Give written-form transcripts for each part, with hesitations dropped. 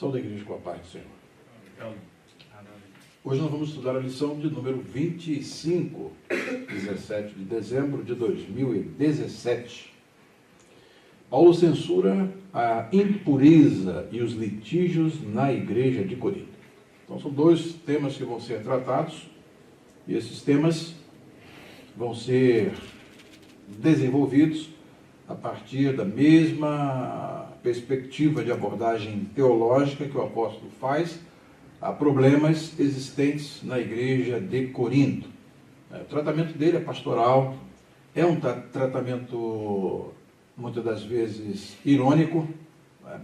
Saúde da igreja com a paz do Senhor. Hoje nós vamos estudar a lição de número 25, 17 de dezembro de 2017. Paulo censura a impureza e os litígios na igreja de Corinto. Então são dois temas que vão ser tratados, e esses temas vão ser desenvolvidos a partir da mesma perspectiva de abordagem teológica que o apóstolo faz a problemas existentes na igreja de Corinto. O tratamento dele é pastoral, é um tratamento muitas das vezes irônico, né?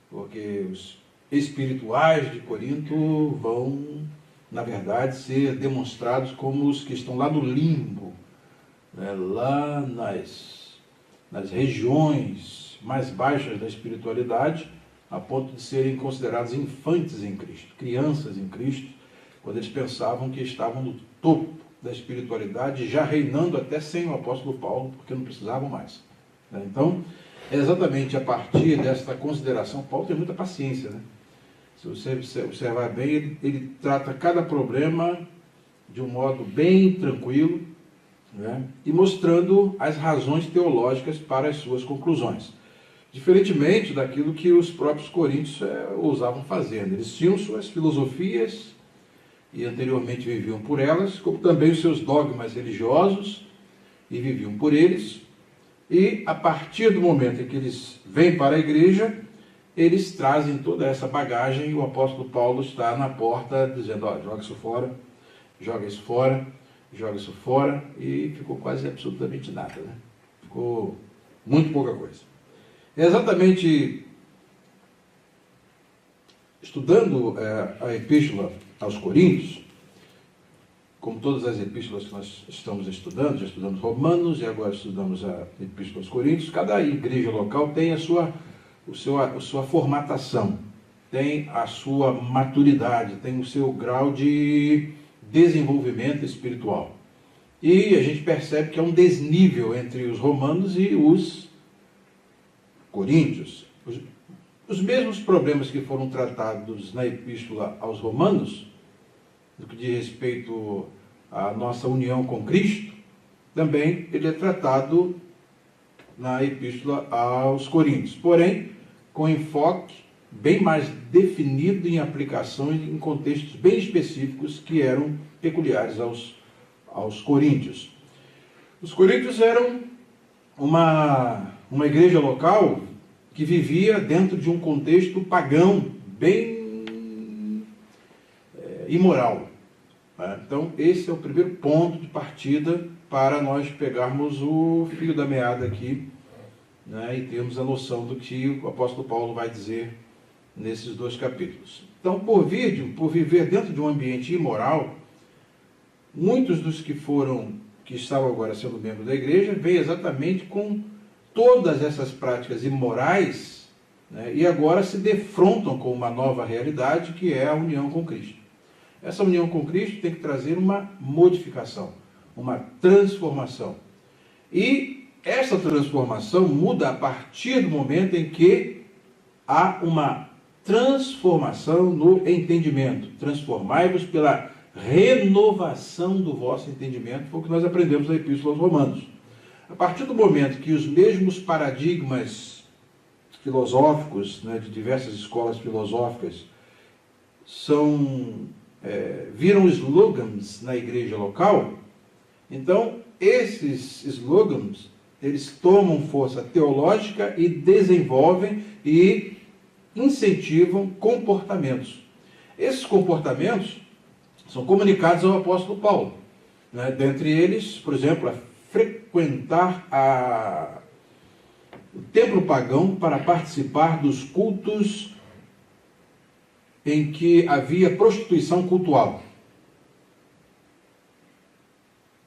Porque os espirituais de Corinto vão, na verdade, ser demonstrados como os que estão lá no limbo, né? Lá nas regiões mais baixas da espiritualidade, a ponto de serem considerados infantes em Cristo, crianças em Cristo, quando eles pensavam que estavam no topo da espiritualidade, já reinando até sem o apóstolo Paulo, porque não precisavam mais. Então, é exatamente a partir desta consideração, Paulo tem muita paciência, né? Se você observar bem, ele trata cada problema de um modo bem tranquilo, né? E mostrando as razões teológicas para as suas conclusões. Diferentemente daquilo que os próprios coríntios ousavam fazer. Eles tinham suas filosofias e anteriormente viviam por elas, como também os seus dogmas religiosos e viviam por eles. E a partir do momento em que eles vêm para a igreja, eles trazem toda essa bagagem e o apóstolo Paulo está na porta dizendo, joga isso fora, joga isso fora, joga isso fora, e ficou quase absolutamente nada, né? Ficou muito pouca coisa. É exatamente estudando a epístola aos Coríntios, como todas as epístolas que nós estamos estudando, já estudamos Romanos e agora estudamos a epístola aos Coríntios, cada igreja local tem a sua formatação, tem a sua maturidade, tem o seu grau de desenvolvimento espiritual. E a gente percebe que há um desnível entre os romanos e os coríntios. Os mesmos problemas que foram tratados na epístola aos romanos, no que diz respeito à nossa união com Cristo, também ele é tratado na epístola aos coríntios, porém com enfoque bem mais definido em aplicações em contextos bem específicos que eram peculiares aos coríntios. Os coríntios eram uma igreja local que vivia dentro de um contexto pagão, bem imoral. Né? Então, esse é o primeiro ponto de partida para nós pegarmos o fio da meada aqui, né? E termos a noção do que o apóstolo Paulo vai dizer nesses dois capítulos. Então, por viver dentro de um ambiente imoral, muitos dos que estavam agora sendo membros da igreja, veem exatamente com todas essas práticas imorais, né, e agora se defrontam com uma nova realidade, que é a união com Cristo. Essa união com Cristo tem que trazer uma modificação, uma transformação. E essa transformação muda a partir do momento em que há uma transformação no entendimento. Transformai-vos pela renovação do vosso entendimento, foi o que nós aprendemos na Epístola aos Romanos. A partir do momento que os mesmos paradigmas filosóficos, né, de diversas escolas filosóficas viram slogans na igreja local, então esses slogans eles tomam força teológica e desenvolvem e incentivam comportamentos. Esses comportamentos são comunicados ao apóstolo Paulo, né? Dentre eles, por exemplo, a frequentar o templo pagão para participar dos cultos em que havia prostituição cultual.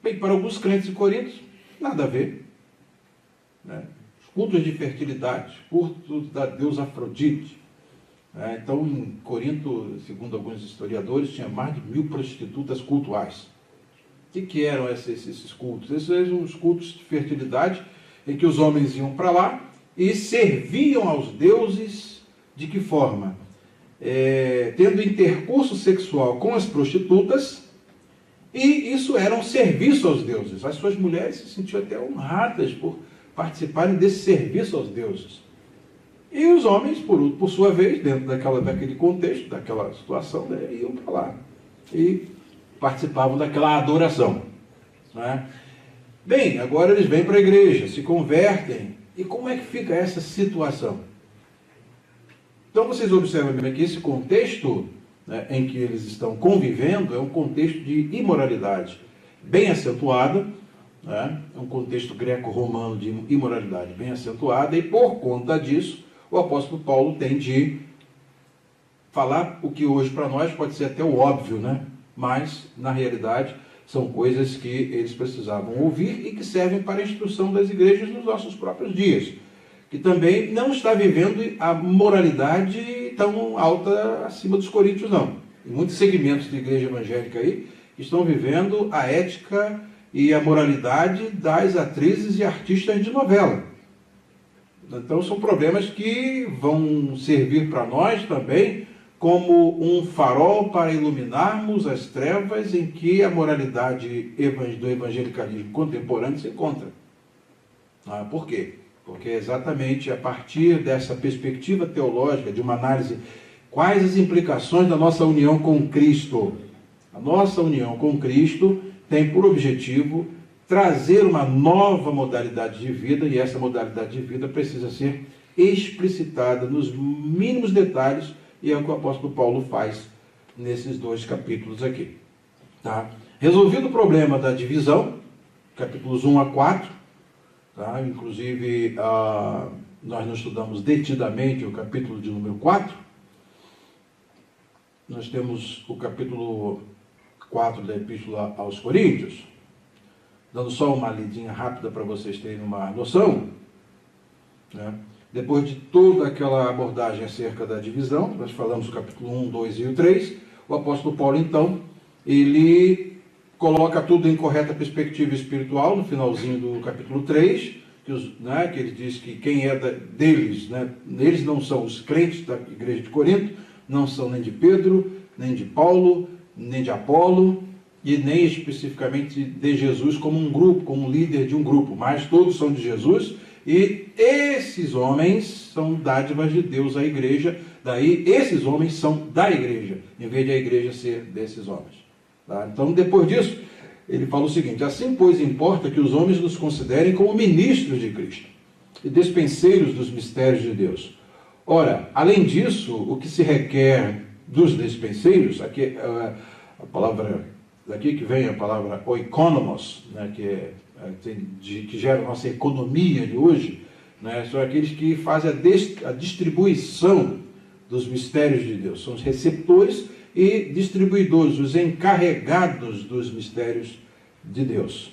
Bem, para alguns crentes de Corinto, nada a ver, né? Os cultos de fertilidade, cultos da deusa Afrodite. Então, em Corinto, segundo alguns historiadores, tinha mais de 1000 prostitutas cultuais. O que eram esses cultos? Esses eram os cultos de fertilidade, em que os homens iam para lá e serviam aos deuses de que forma? tendo intercurso sexual com as prostitutas, e isso era um serviço aos deuses. As suas mulheres se sentiam até honradas por participarem desse serviço aos deuses. E os homens, por sua vez, dentro daquele contexto, daquela situação, né, iam para lá e participavam daquela adoração. Né? Bem, agora eles vêm para a igreja, se convertem. E como é que fica essa situação? Então vocês observam bem que esse contexto, né, em que eles estão convivendo é um contexto de imoralidade bem acentuada, né? É um contexto greco-romano de imoralidade bem acentuada, e por conta disso o apóstolo Paulo tem de falar o que hoje para nós pode ser até o óbvio, né? Mas na realidade são coisas que eles precisavam ouvir e que servem para a instrução das igrejas nos nossos próprios dias, que também não está vivendo a moralidade tão alta acima dos coríntios, não. Em muitos segmentos de igreja evangélica aí, estão vivendo a ética e a moralidade das atrizes e artistas de novela. Então são problemas que vão servir para nós também como um farol para iluminarmos as trevas em que a moralidade do evangelicalismo contemporâneo se encontra. Por quê? Porque é exatamente a partir dessa perspectiva teológica, de uma análise, quais as implicações da nossa união com Cristo. A nossa união com Cristo tem por objetivo trazer uma nova modalidade de vida, e essa modalidade de vida precisa ser explicitada nos mínimos detalhes, e é o que o apóstolo Paulo faz nesses 2 capítulos aqui. Tá? Resolvido o problema da divisão, capítulos 1 a 4, tá? Inclusive nós não estudamos detidamente o capítulo de número 4, nós temos o capítulo 4 da Epístola aos Coríntios, dando só uma lidinha rápida para vocês terem uma noção, né? Depois de toda aquela abordagem acerca da divisão, nós falamos do capítulo 1, 2 e o 3, o apóstolo Paulo, então, ele coloca tudo em correta perspectiva espiritual, no finalzinho do capítulo 3, que ele diz que quem é deles, né, eles não são os crentes da igreja de Corinto, não são nem de Pedro, nem de Paulo, nem de Apolo, e nem especificamente de Jesus como um grupo, como líder de um grupo, mas todos são de Jesus, e esses homens são dádivas de Deus à igreja, daí esses homens são da igreja, em vez de a igreja ser desses homens. Tá? Então, depois disso, ele fala o seguinte: assim, pois, importa que os homens nos considerem como ministros de Cristo e despenseiros dos mistérios de Deus. Ora, além disso, o que se requer dos despenseiros, aqui a palavra, daqui que vem a palavra oikonomos, né, que gera a nossa economia de hoje, né, são aqueles que fazem a distribuição dos mistérios de Deus, são os receptores e distribuidores, os encarregados dos mistérios de Deus.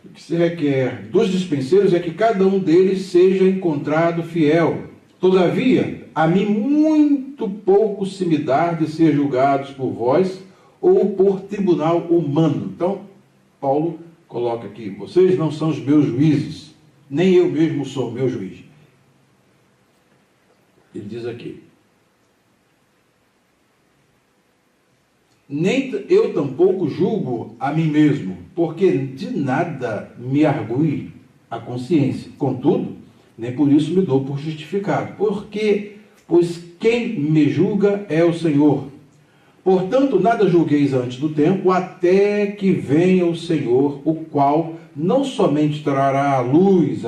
O que se requer dos dispenseiros é que cada um deles seja encontrado fiel. Todavia, a mim muito pouco se me dá de ser julgados por vós ou por tribunal humano. Então, Paulo coloca aqui: vocês não são os meus juízes, nem eu mesmo sou o meu juiz. Ele diz aqui: nem eu tampouco julgo a mim mesmo, porque de nada me argui a consciência. Contudo, nem por isso me dou por justificado. Porque, pois quem me julga é o Senhor. Portanto, nada julgueis antes do tempo, até que venha o Senhor, o qual não somente trará à luz,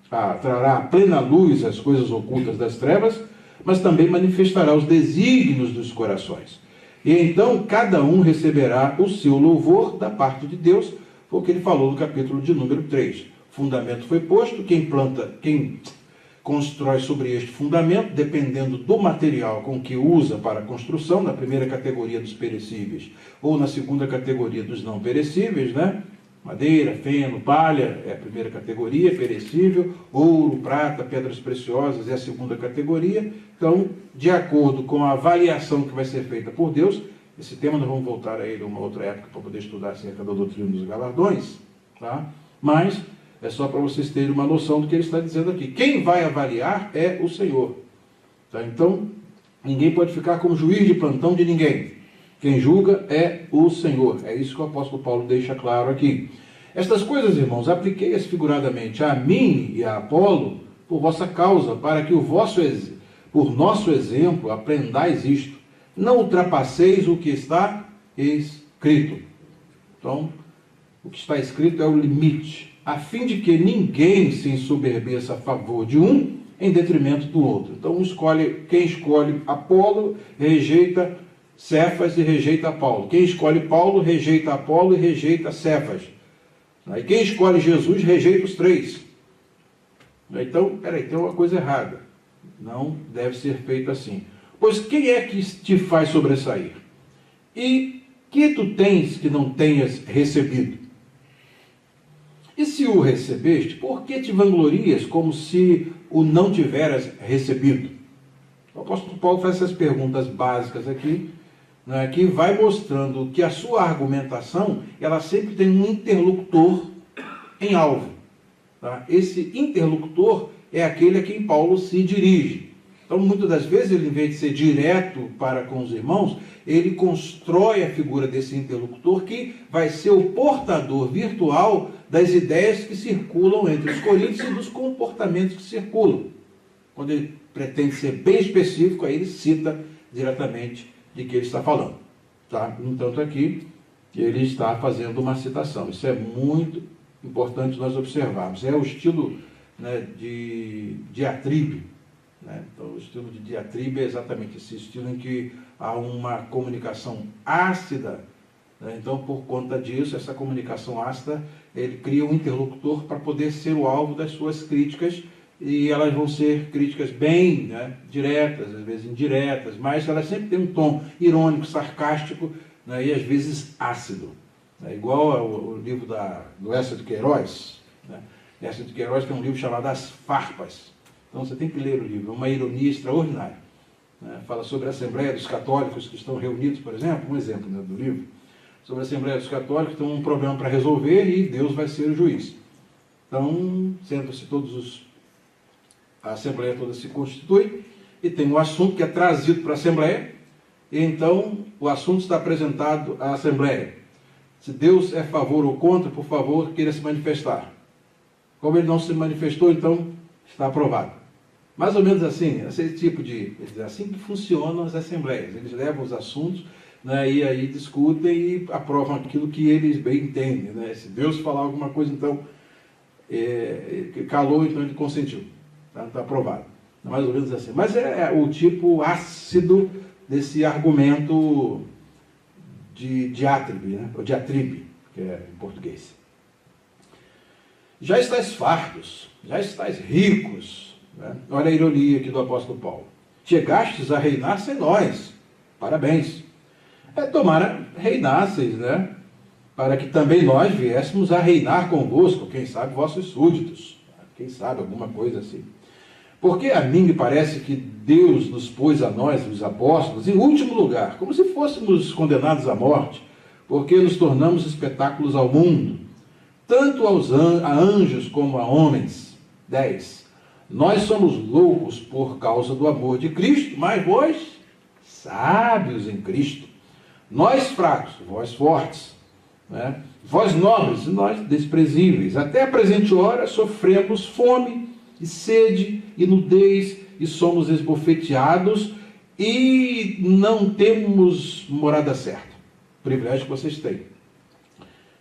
trará à plena luz as coisas ocultas das trevas, mas também manifestará os desígnios dos corações. E então cada um receberá o seu louvor da parte de Deus, foi o que ele falou no capítulo de número 3. Fundamento foi posto, quem constrói sobre este fundamento, dependendo do material com que usa para a construção, na primeira categoria dos perecíveis, ou na segunda categoria dos não perecíveis, né? Madeira, feno, palha é a primeira categoria, perecível, ouro, prata, pedras preciosas é a segunda categoria. Então, de acordo com a avaliação que vai ser feita por Deus, esse tema nós vamos voltar a ele em uma outra época para poder estudar acerca da doutrina dos galardões, tá? Mas é só para vocês terem uma noção do que ele está dizendo aqui. Quem vai avaliar é o Senhor. Tá? Então, ninguém pode ficar como juiz de plantão de ninguém. Quem julga é o Senhor. É isso que o apóstolo Paulo deixa claro aqui. Estas coisas, irmãos, apliquei-as figuradamente a mim e a Apolo por vossa causa, para que por nosso exemplo aprendais isto. Não ultrapasseis o que está escrito. Então, o que está escrito é o limite, a fim de que ninguém se ensoberbeça a favor de um em detrimento do outro. Então, quem escolhe Apolo rejeita Cefas e rejeita Paulo. Quem escolhe Paulo rejeita Apolo e rejeita Cefas. E quem escolhe Jesus rejeita os três. Então, tem uma coisa errada. Não deve ser feito assim. Pois quem é que te faz sobressair? E que tu tens que não tenhas recebido? E se o recebeste, por que te vanglorias como se o não tiveras recebido? O apóstolo Paulo faz essas perguntas básicas aqui, né, que vai mostrando que a sua argumentação, ela sempre tem um interlocutor em alvo. Tá? Esse interlocutor é aquele a quem Paulo se dirige. Então, muitas das vezes, ele, em vez de ser direto para com os irmãos, ele constrói a figura desse interlocutor que vai ser o portador virtual das ideias que circulam entre os coríntios e dos comportamentos que circulam. Quando ele pretende ser bem específico, aí ele cita diretamente de que ele está falando. Tá? No entanto, aqui, ele está fazendo uma citação. Isso é muito importante nós observarmos. É o estilo, né, de diatribe. Né? Então, o estilo de diatribe é exatamente esse estilo em que há uma comunicação ácida. Né? Então, por conta disso, essa comunicação ácida, ele cria um interlocutor para poder ser o alvo das suas críticas, e elas vão ser críticas bem, né, diretas, às vezes indiretas, mas elas sempre têm um tom irônico, sarcástico, né, e às vezes ácido. Né? Igual ao livro do Eça de Queiroz. Né? Eça de Queiroz tem um livro chamado As Farpas. Então você tem que ler o livro, é uma ironia extraordinária. Né? Fala sobre a Assembleia dos Católicos que estão reunidos, por exemplo, um exemplo, né, do livro, sobre a Assembleia dos Católicos que tem um problema para resolver e Deus vai ser o juiz. Então, sentam-se a Assembleia toda se constitui e tem um assunto que é trazido para a Assembleia, e então o assunto está apresentado à Assembleia. Se Deus é a favor ou contra, por favor, queira se manifestar. Como ele não se manifestou, então está aprovado. Mais ou menos assim, esse tipo de... Assim que funcionam as assembleias. Eles levam os assuntos, né, e aí discutem e aprovam aquilo que eles bem entendem. Né? Se Deus falar alguma coisa, então, calou, então ele consentiu. Está aprovado. Mais ou menos assim. Mas é o tipo ácido desse argumento de diátribe, né? Ou diatribe, que é em português. Já estáis fartos, já estáis ricos. Né? Olha a ironia aqui do apóstolo Paulo. Chegastes a reinar sem nós. Parabéns. Tomara reinasseis, né? Para que também nós viéssemos a reinar convosco, quem sabe vossos súditos. Quem sabe alguma coisa assim. Porque a mim me parece que Deus nos pôs a nós, os apóstolos, em último lugar, como se fôssemos condenados à morte, porque nos tornamos espetáculos ao mundo, tanto a anjos como a homens. 10. Nós somos loucos por causa do amor de Cristo, mas vós, sábios em Cristo. Nós fracos, vós fortes. Né? Vós nobres, nós desprezíveis. Até a presente hora sofremos fome e sede e nudez, e somos esbofeteados, e não temos morada certa. Privilégio que vocês têm.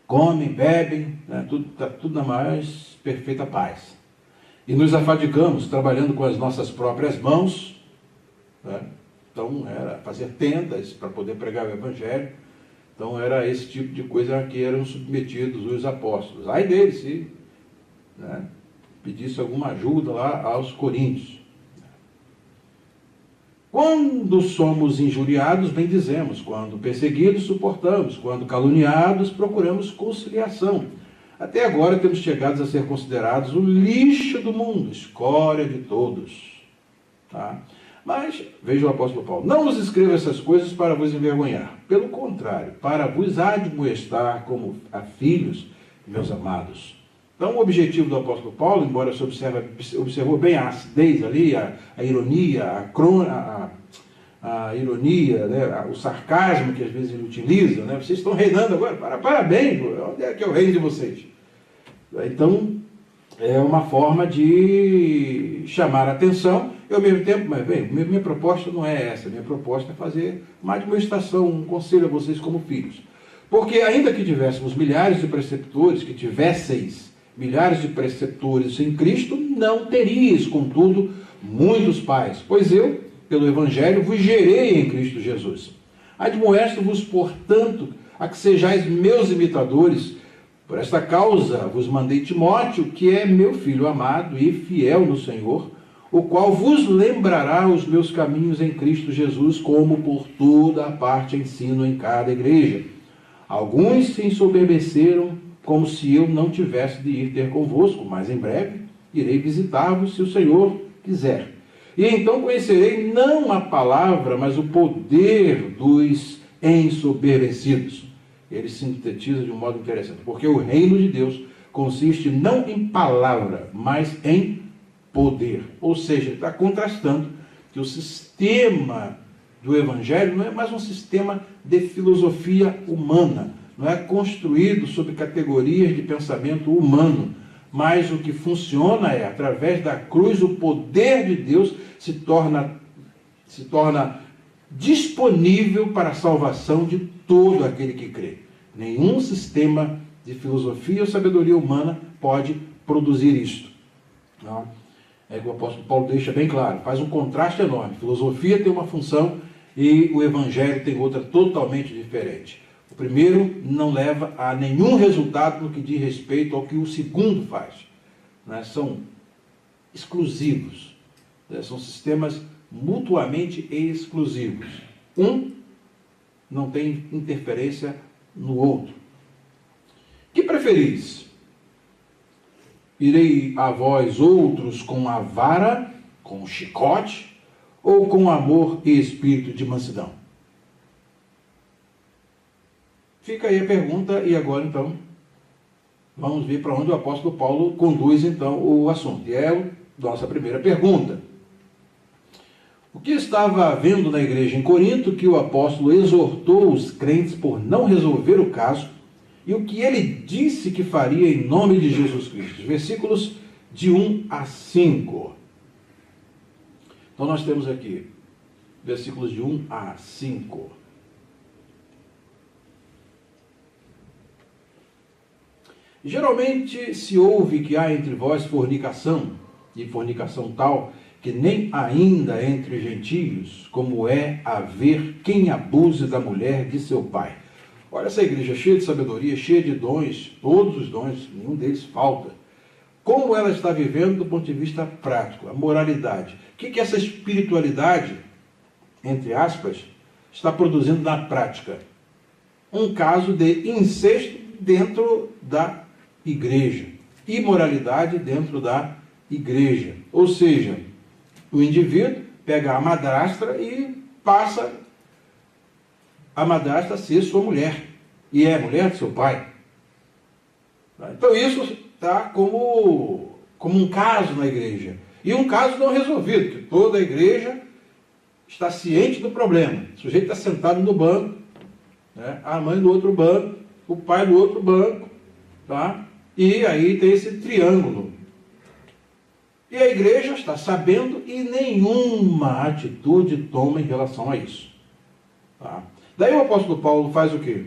Comem, bebem, né? Está tudo na mais perfeita paz. E nos afadigamos trabalhando com as nossas próprias mãos. Né? Então, era fazer tendas para poder pregar o Evangelho. Então, era esse tipo de coisa a que eram submetidos os apóstolos. Ai deles, se... né? Pedisse alguma ajuda lá aos coríntios. Quando somos injuriados, bendizemos. Quando perseguidos, suportamos. Quando caluniados, procuramos conciliação. Até agora temos chegado a ser considerados o lixo do mundo, escória de todos. Tá? Mas, veja o apóstolo Paulo, não vos escrevo essas coisas para vos envergonhar. Pelo contrário, para vos admoestar como a filhos, meus amados. Então, o objetivo do apóstolo Paulo, embora você observou bem a acidez ali, a ironia, a ironia, né, o sarcasmo que às vezes ele utiliza, né? Vocês estão reinando agora, parabéns, onde é que é o reino de vocês? Então, é uma forma de chamar a atenção e ao mesmo tempo, mas bem, minha proposta não é essa, minha proposta é fazer uma admoestação, um conselho a vocês como filhos. Porque ainda que tivéssemos milhares de preceptores, que tivesseis milhares de preceptores em Cristo, não teríeis, contudo, muitos pais, pois eu, pelo Evangelho, vos gerei em Cristo Jesus. Admoesto-vos, portanto, a que sejais meus imitadores. Por esta causa vos mandei Timóteo, que é meu filho amado e fiel no Senhor, o qual vos lembrará os meus caminhos em Cristo Jesus, como por toda a parte ensino em cada igreja. Alguns se ensoberbeceram, como se eu não tivesse de ir ter convosco, mas em breve irei visitar-vos, se o Senhor quiser. E então conhecerei não a palavra, mas o poder dos ensoberbecidos. Ele sintetiza de um modo interessante, porque o reino de Deus consiste não em palavra, mas em poder. Ou seja, está contrastando que o sistema do Evangelho não é mais um sistema de filosofia humana, não é construído sobre categorias de pensamento humano, mas o que funciona é, através da cruz, o poder de Deus se torna disponível para a salvação de todo aquele que crê. Nenhum sistema de filosofia ou sabedoria humana pode produzir isto. Não? É que o apóstolo Paulo deixa bem claro, faz um contraste enorme. Filosofia tem uma função e o Evangelho tem outra totalmente diferente. O primeiro não leva a nenhum resultado no que diz respeito ao que o segundo faz. Né? São exclusivos. Né? São sistemas mutuamente exclusivos. Um não tem interferência no outro. Que preferis? Irei a vós outros com a vara, com o chicote, ou com amor e espírito de mansidão? Fica aí a pergunta, e agora então vamos ver para onde o apóstolo Paulo conduz então o assunto. E é a nossa primeira pergunta. O que estava havendo na igreja em Corinto que o apóstolo exortou os crentes por não resolver o caso, e o que ele disse que faria em nome de Jesus Cristo? Versículos de 1 a 5. Então nós temos aqui versículos de 1 a 5. Geralmente se ouve que há entre vós fornicação, e fornicação tal, que nem ainda entre gentios, como é haver quem abuse da mulher de seu pai. Olha essa igreja cheia de sabedoria, cheia de dons, todos os dons, nenhum deles falta. Como ela está vivendo do ponto de vista prático, a moralidade. O que essa espiritualidade, entre aspas, está produzindo na prática? Um caso de incesto dentro da igreja, imoralidade dentro da igreja. Ou seja, o indivíduo pega a madrastra e passa a madrasta a ser sua mulher, e é a mulher de seu pai. Então isso está como um caso na igreja, e um caso não resolvido, que toda a igreja está ciente do problema. O sujeito está sentado no banco, né? A mãe no outro banco, o pai no outro banco, tá? E aí tem esse triângulo. E a igreja está sabendo e nenhuma atitude toma em relação a isso. Tá? Daí o apóstolo Paulo faz o quê?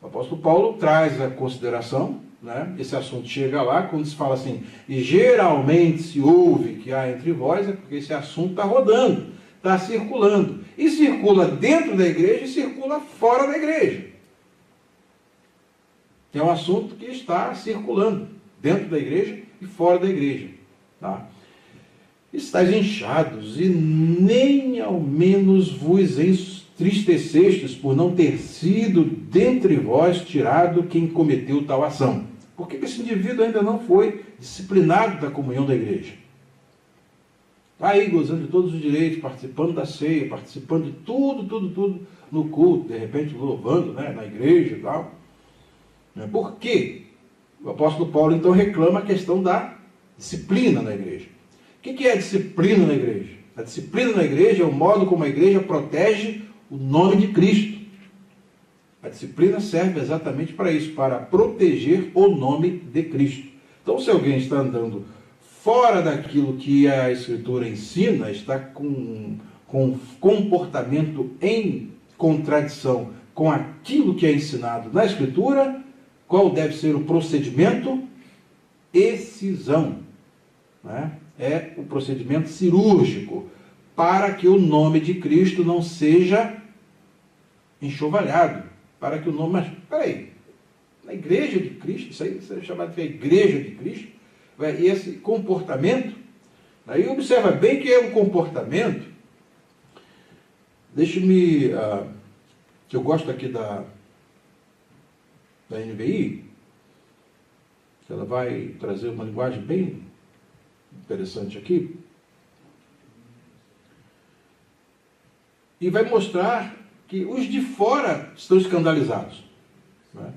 O apóstolo Paulo traz a consideração, né? Esse assunto chega lá, quando se fala assim, e geralmente se ouve que há entre vós, é porque esse assunto está rodando, está circulando. E circula dentro da igreja e circula fora da igreja. É um assunto que está circulando dentro da igreja e fora da igreja. Tá? Estais inchados e nem ao menos vos entristecestes por não ter sido dentre vós tirado quem cometeu tal ação. Por que esse indivíduo ainda não foi disciplinado da comunhão da igreja? Está aí gozando de todos os direitos, participando da ceia, participando de tudo no culto, de repente louvando, né, na igreja e tal. Por quê? O apóstolo Paulo, então, reclama a questão da disciplina na igreja. O que é a disciplina na igreja? A disciplina na igreja é o modo como a igreja protege o nome de Cristo. A disciplina serve exatamente para isso, para proteger o nome de Cristo. Então, se alguém está andando fora daquilo que a Escritura ensina, está com comportamento em contradição com aquilo que é ensinado na Escritura, qual deve ser o procedimento? Excisão. Né? É o procedimento cirúrgico, para que o nome de Cristo não seja enxovalhado, para que o nome... Mas, peraí, na igreja de Cristo, isso aí é chamado de igreja de Cristo, e esse comportamento, aí observa bem que é um comportamento, deixe-me, que eu gosto aqui da NVI, que ela vai trazer uma linguagem bem interessante aqui, e vai mostrar que os de fora estão escandalizados. Né?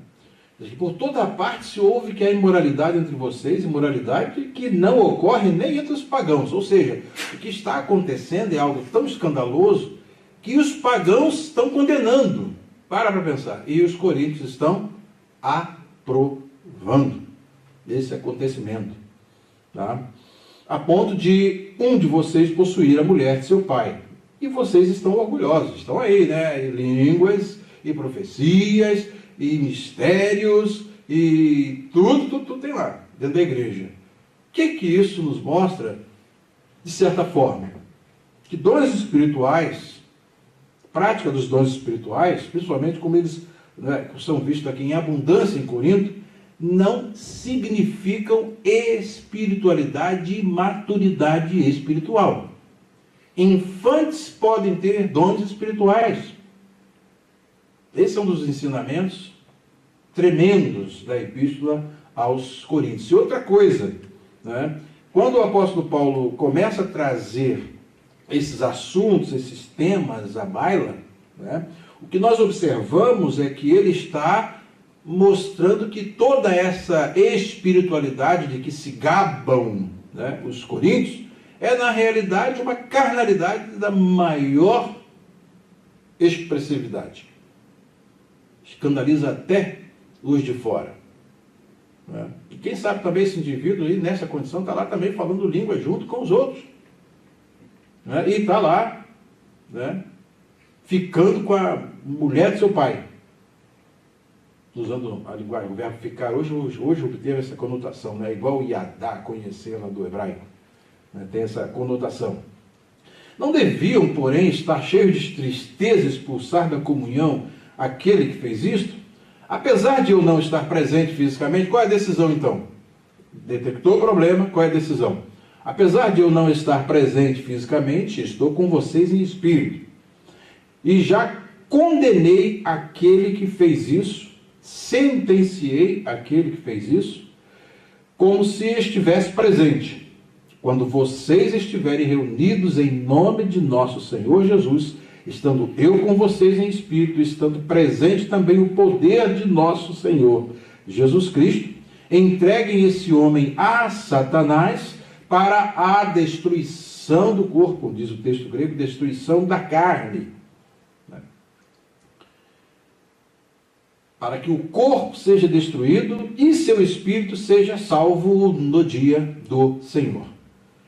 Por toda parte se ouve que há imoralidade entre vocês, imoralidade que não ocorre nem entre os pagãos. Ou seja, o que está acontecendo é algo tão escandaloso que os pagãos estão condenando. Para pensar. E os coríntios estão aprovando esse acontecimento. Tá? A ponto de um de vocês possuir a mulher de seu pai. E vocês estão orgulhosos. Estão aí, né? E línguas, e profecias, e mistérios, e tudo tem lá, dentro da igreja. O que isso nos mostra, de certa forma? Que dons espirituais, prática dos dons espirituais, principalmente como eles, né, são vistos aqui em abundância em Corinto, não significam espiritualidade e maturidade espiritual. Infantes podem ter dons espirituais. Esse é um dos ensinamentos tremendos da epístola aos Coríntios. E outra coisa, né? Quando o apóstolo Paulo começa a trazer esses assuntos, esses temas à baila, né? O que nós observamos é que ele está mostrando que toda essa espiritualidade de que se gabam, né, os coríntios, é na realidade uma carnalidade da maior expressividade. Escandaliza até os de fora. Né? E quem sabe também esse indivíduo aí, nessa condição, está lá também falando língua junto com os outros. Né? E está lá, né, ficando com a mulher de seu pai. Usando a linguagem, o verbo ficar, hoje obteve essa conotação, né? Igual Yadá, conhecê-la do hebraico. Né? Tem essa conotação. Não deviam, porém, estar cheios de tristeza, expulsar da comunhão aquele que fez isto? Apesar de eu não estar presente fisicamente, qual é a decisão então? Detectou o problema, qual é a decisão? Apesar de eu não estar presente fisicamente, estou com vocês em espírito. E já condenei aquele que fez isso, sentenciei aquele que fez isso, como se estivesse presente. Quando vocês estiverem reunidos em nome de nosso Senhor Jesus, estando eu com vocês em espírito, estando presente também o poder de nosso Senhor Jesus Cristo, entreguem esse homem a Satanás para a destruição do corpo, diz o texto grego, destruição da carne. Para que o corpo seja destruído e seu espírito seja salvo no dia do Senhor.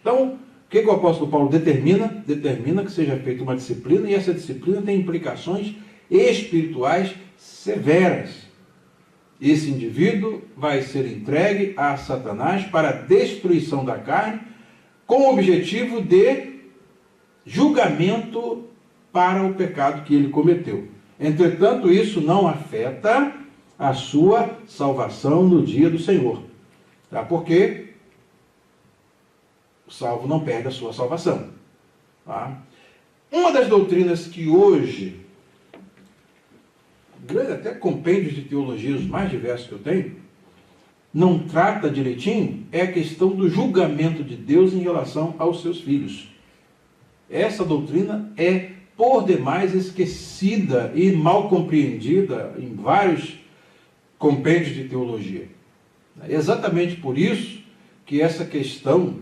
Então, o que o apóstolo Paulo determina? Determina que seja feita uma disciplina, e essa disciplina tem implicações espirituais severas. Esse indivíduo vai ser entregue a Satanás para a destruição da carne, com o objetivo de julgamento para o pecado que ele cometeu. Entretanto, isso não afeta a sua salvação no dia do Senhor. Tá? Porque o salvo não perde a sua salvação. Tá? Uma das doutrinas que hoje, grande até compêndios de teologia os mais diversos que eu tenho, não trata direitinho, é a questão do julgamento de Deus em relação aos seus filhos. Essa doutrina é por demais esquecida e mal compreendida em vários compêndios de teologia. É exatamente por isso que essa questão,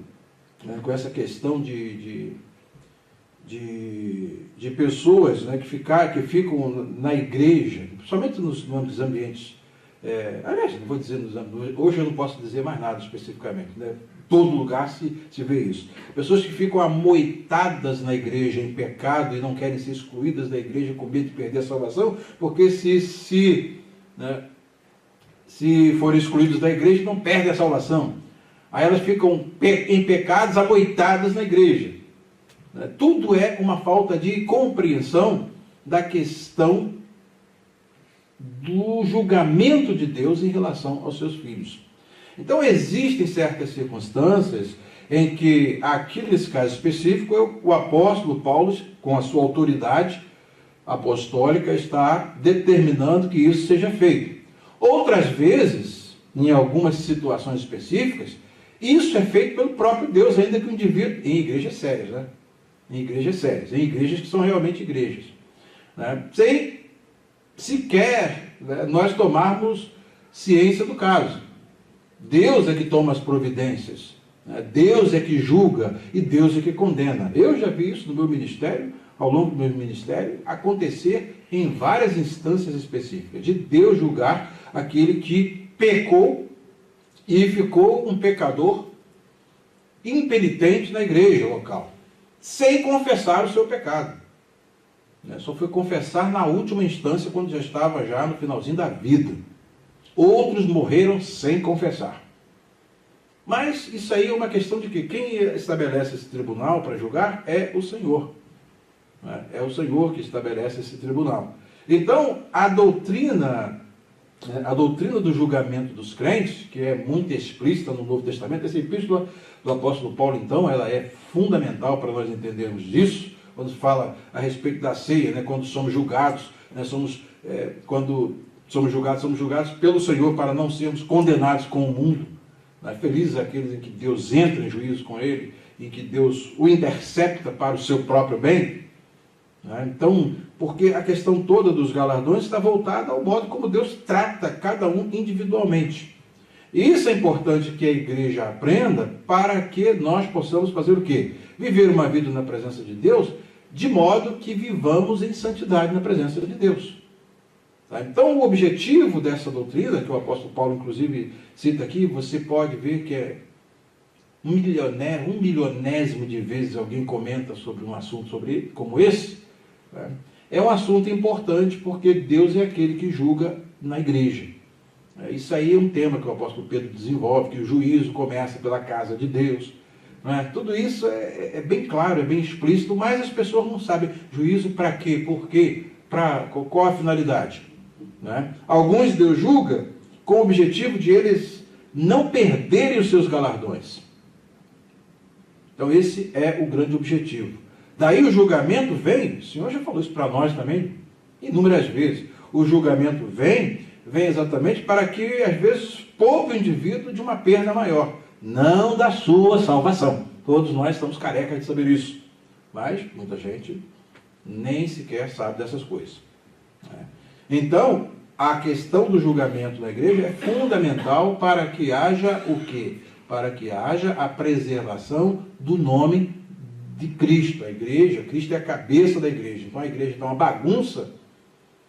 né, com essa questão de pessoas, né, que ficam na igreja, principalmente nos ambientes, aliás, não vou dizer hoje eu não posso dizer mais nada especificamente, né? Todo lugar se vê isso. Pessoas que ficam amoitadas na igreja em pecado e não querem ser excluídas da igreja com medo de perder a salvação, porque se forem excluídos da igreja, não perdem a salvação. Aí elas ficam em pecados, amoitadas na igreja. Tudo é uma falta de compreensão da questão do julgamento de Deus em relação aos seus filhos. Então existem certas circunstâncias em que, aqui nesse caso específico, o apóstolo Paulo, com a sua autoridade apostólica, está determinando que isso seja feito. Outras vezes, em algumas situações específicas, isso é feito pelo próprio Deus, ainda que o indivíduo, em igrejas sérias, né? Em igrejas que são realmente igrejas, né? Sem sequer, né, nós tomarmos ciência do caso. Deus é que toma as providências, né? Deus é que julga e Deus é que condena. Eu já vi isso no meu ministério, ao longo do meu ministério, acontecer em várias instâncias específicas, de Deus julgar aquele que pecou e ficou um pecador impenitente na igreja local, sem confessar o seu pecado. Só foi confessar na última instância, quando já estava já no finalzinho da vida. Outros morreram sem confessar. Mas isso aí é uma questão de que quem estabelece esse tribunal para julgar é o Senhor. É o Senhor que estabelece esse tribunal. Então, a doutrina do julgamento dos crentes, que é muito explícita no Novo Testamento, essa epístola do apóstolo Paulo, então, ela é fundamental para nós entendermos disso, quando se fala a respeito da ceia, né, quando somos julgados, né, quando somos julgados pelo Senhor para não sermos condenados com o mundo. Felizes aqueles em que Deus entra em juízo com ele, em que Deus o intercepta para o seu próprio bem. Então, porque a questão toda dos galardões está voltada ao modo como Deus trata cada um individualmente. E isso é importante que a igreja aprenda para que nós possamos fazer o quê? Viver uma vida na presença de Deus, de modo que vivamos em santidade na presença de Deus. Então, o objetivo dessa doutrina, que o apóstolo Paulo, inclusive, cita aqui, você pode ver que é um milionésimo de vezes alguém comenta sobre um assunto como esse. É um assunto importante, porque Deus é aquele que julga na igreja. Isso aí é um tema que o apóstolo Pedro desenvolve, que o juízo começa pela casa de Deus. Tudo isso é bem claro, é bem explícito, mas as pessoas não sabem juízo para quê, por quê, qual a finalidade. Alguns Deus julga com o objetivo de eles não perderem os seus galardões. Então esse é o grande objetivo. Daí o julgamento vem, o Senhor já falou isso para nós também, inúmeras vezes. O julgamento vem exatamente para que, às vezes, poupe o indivíduo de uma perda maior, não da sua salvação. Todos nós estamos carecas de saber isso, mas muita gente nem sequer sabe dessas coisas. Então, a questão do julgamento na igreja é fundamental para que haja o quê? Para que haja a preservação do nome de Cristo. A igreja, Cristo é a cabeça da igreja. Então a igreja está uma bagunça,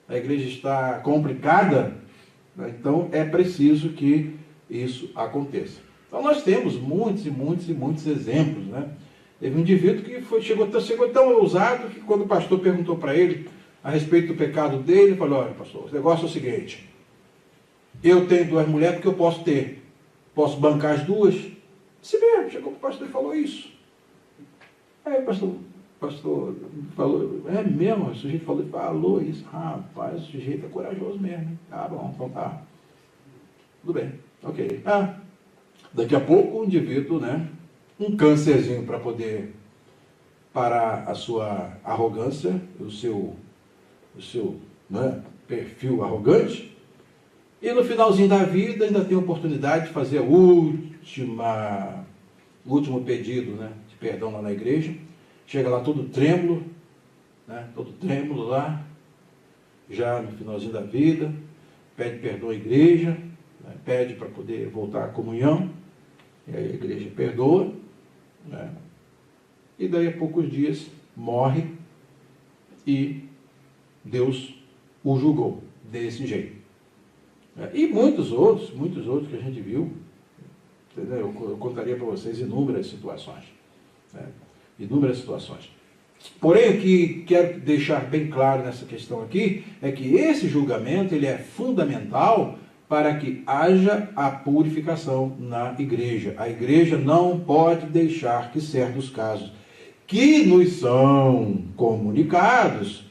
a igreja está complicada, então é preciso que isso aconteça. Então nós temos muitos exemplos. Teve um indivíduo que chegou tão ousado que quando o pastor perguntou para ele a respeito do pecado dele, ele falou: olha, pastor, o negócio é o seguinte, eu tenho 2 mulheres porque eu posso bancar as 2. Se mesmo, chegou para o pastor e falou isso. Aí o pastor falou: é mesmo, o sujeito falou isso. Rapaz, o sujeito é corajoso mesmo, hein? Bom, então tá. Tudo bem, ok. Daqui a pouco o indivíduo, um câncerzinho para poder parar a sua arrogância, o seu perfil arrogante, e no finalzinho da vida ainda tem a oportunidade de fazer o último pedido, de perdão lá na igreja. Chega lá todo trêmulo, lá, já no finalzinho da vida, pede perdão à igreja, né? Pede para poder voltar à comunhão, e aí a igreja perdoa, né? E daí a poucos dias morre e Deus o julgou desse jeito. E muitos outros que a gente viu, entendeu? Eu contaria para vocês inúmeras situações. Né? Inúmeras situações. Porém, o que quero deixar bem claro nessa questão aqui é que esse julgamento ele é fundamental para que haja a purificação na igreja. A igreja não pode deixar que certos casos que nos são comunicados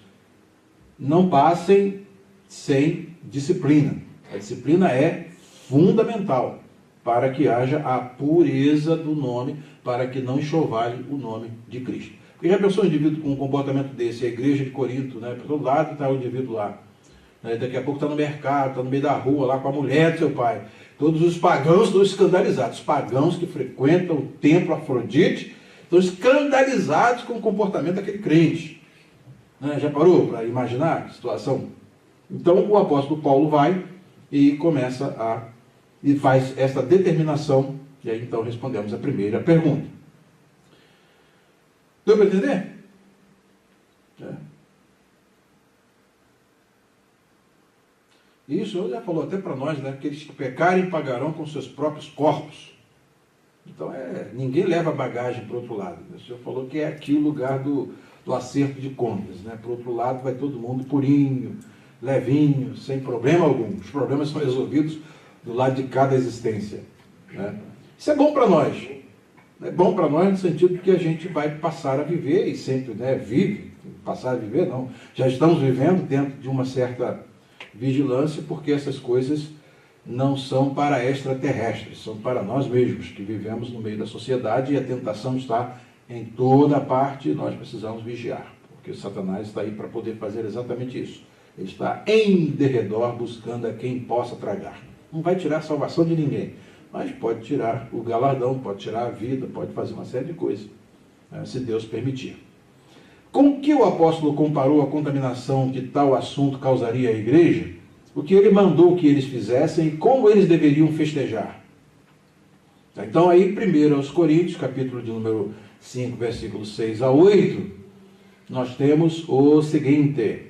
não passem sem disciplina. A disciplina é fundamental para que haja a pureza do nome, para que não enxovalhe o nome de Cristo. Porque já pensou um indivíduo com um comportamento desse, a igreja de Corinto, né? Para todo lado está o indivíduo lá. Daqui a pouco está no mercado, está no meio da rua, lá com a mulher do seu pai. Todos os pagãos estão escandalizados. Os pagãos que frequentam o templo Afrodite estão escandalizados com o comportamento daquele crente. Já parou para imaginar a situação? Então o apóstolo Paulo vai e começa e faz essa determinação, e aí então respondemos a primeira pergunta. Deu para entender? Isso já falou até para nós, né? Aqueles que pecarem pagarão com seus próprios corpos. Então ninguém leva bagagem para o outro lado. O senhor falou que é aqui o lugar do acerto de contas, né? Para o outro lado vai todo mundo purinho, levinho, sem problema algum. Os problemas são resolvidos do lado de cada existência. Né? Isso é bom para nós. É bom para nós no sentido que a gente vai passar a viver, e sempre vive, passar a viver não, já estamos vivendo dentro de uma certa vigilância, porque essas coisas não são para extraterrestres, são para nós mesmos, que vivemos no meio da sociedade e a tentação está em toda parte e nós precisamos vigiar, porque Satanás está aí para poder fazer exatamente isso. Ele está em derredor buscando a quem possa tragar. Não vai tirar a salvação de ninguém, mas pode tirar o galardão, pode tirar a vida, pode fazer uma série de coisas, se Deus permitir. Com que o apóstolo comparou a contaminação que tal assunto causaria à igreja? O que ele mandou que eles fizessem e como eles deveriam festejar? Então aí, 1 Coríntios, capítulo de número 5, versículos 6 a 8, nós temos o seguinte: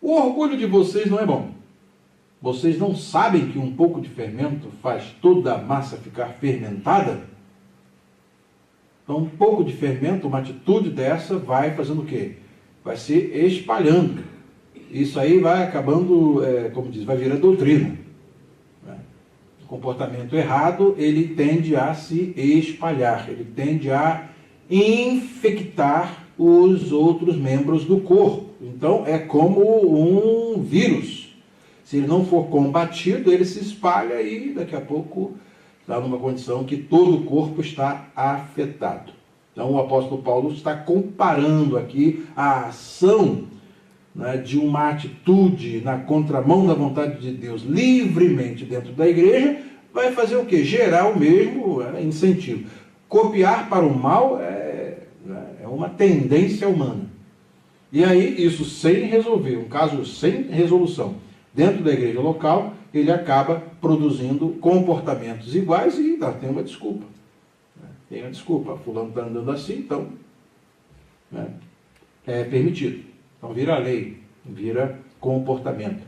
o orgulho de vocês não é bom. Vocês não sabem que um pouco de fermento faz toda a massa ficar fermentada? Então, um pouco de fermento, uma atitude dessa, vai fazendo o quê? Vai se espalhando. Isso aí vai acabando, como diz, vai virar doutrina. O comportamento errado, ele tende a se espalhar, ele tende a infectar os outros membros do corpo. Então, é como um vírus. Se ele não for combatido, ele se espalha e daqui a pouco está numa condição que todo o corpo está afetado. Então, o apóstolo Paulo está comparando aqui a ação, né, de uma atitude na contramão da vontade de Deus livremente dentro da igreja, vai fazer o quê? Gerar o mesmo incentivo. Copiar para o mal é uma tendência humana. E aí, isso sem resolver, um caso sem resolução, dentro da igreja local, ele acaba produzindo comportamentos iguais e tem uma desculpa. Tem uma desculpa. Fulano está andando assim, então é permitido. Então vira lei, vira comportamento.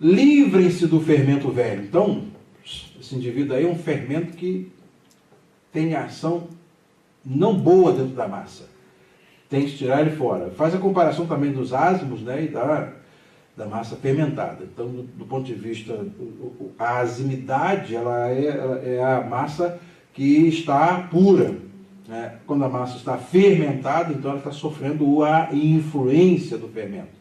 Livrem-se do fermento velho. Então, esse indivíduo aí é um fermento que tem ação não boa dentro da massa. Tem que tirar ele fora. Faz a comparação também dos ázimos, né, e da massa fermentada. Então, do ponto de vista, a azimidade, ela é a massa que está pura. Né? Quando a massa está fermentada, então ela está sofrendo a influência do fermento.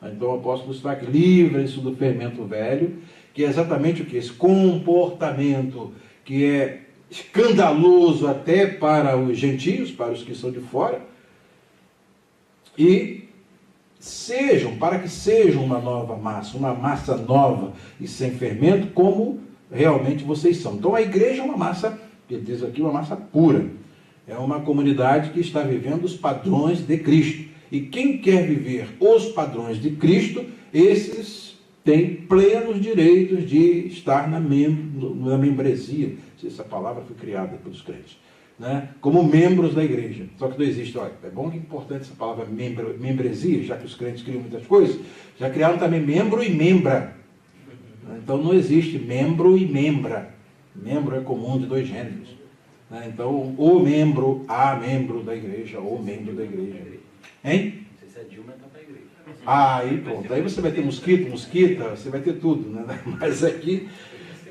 Então o apóstolo está aqui, livre-se do fermento velho, que é exatamente o que? Esse comportamento que é escandaloso até para os gentios, para os que são de fora, e para que sejam uma nova massa, uma massa nova e sem fermento, como realmente vocês são. Então a igreja é uma massa, que diz aqui, uma massa pura. É uma comunidade que está vivendo os padrões de Cristo. E quem quer viver os padrões de Cristo, esses têm plenos direitos de estar na membresia, se essa palavra foi criada pelos crentes, né? Como membros da igreja. Só que não existe, olha, é bom que é importante essa palavra membresia, já que os crentes criam muitas coisas, já criaram também membro e membra. Então não existe membro e membra. Membro é comum de dois gêneros, né? Então, o membro, a membro da igreja, ou membro da igreja. Hein? Não sei se a Dilma está para a igreja. Aí pronto, aí você vai ter mosquito, mosquita, você vai ter tudo, né? Mas aqui,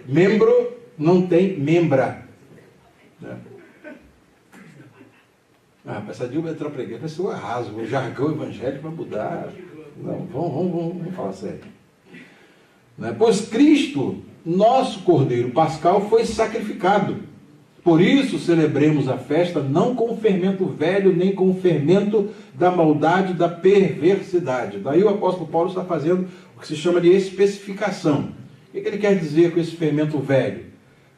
membro não tem membra, né? Essa Dilma entrou para a igreja, eu arraso, o jargão evangélico vai mudar. Não, vamos falar sério. Né? Pois Cristo, nosso Cordeiro Pascal, foi sacrificado. Por isso celebremos a festa não com o fermento velho, nem com o fermento da maldade, da perversidade. Daí o apóstolo Paulo está fazendo o que se chama de especificação. O que ele quer dizer com esse fermento velho?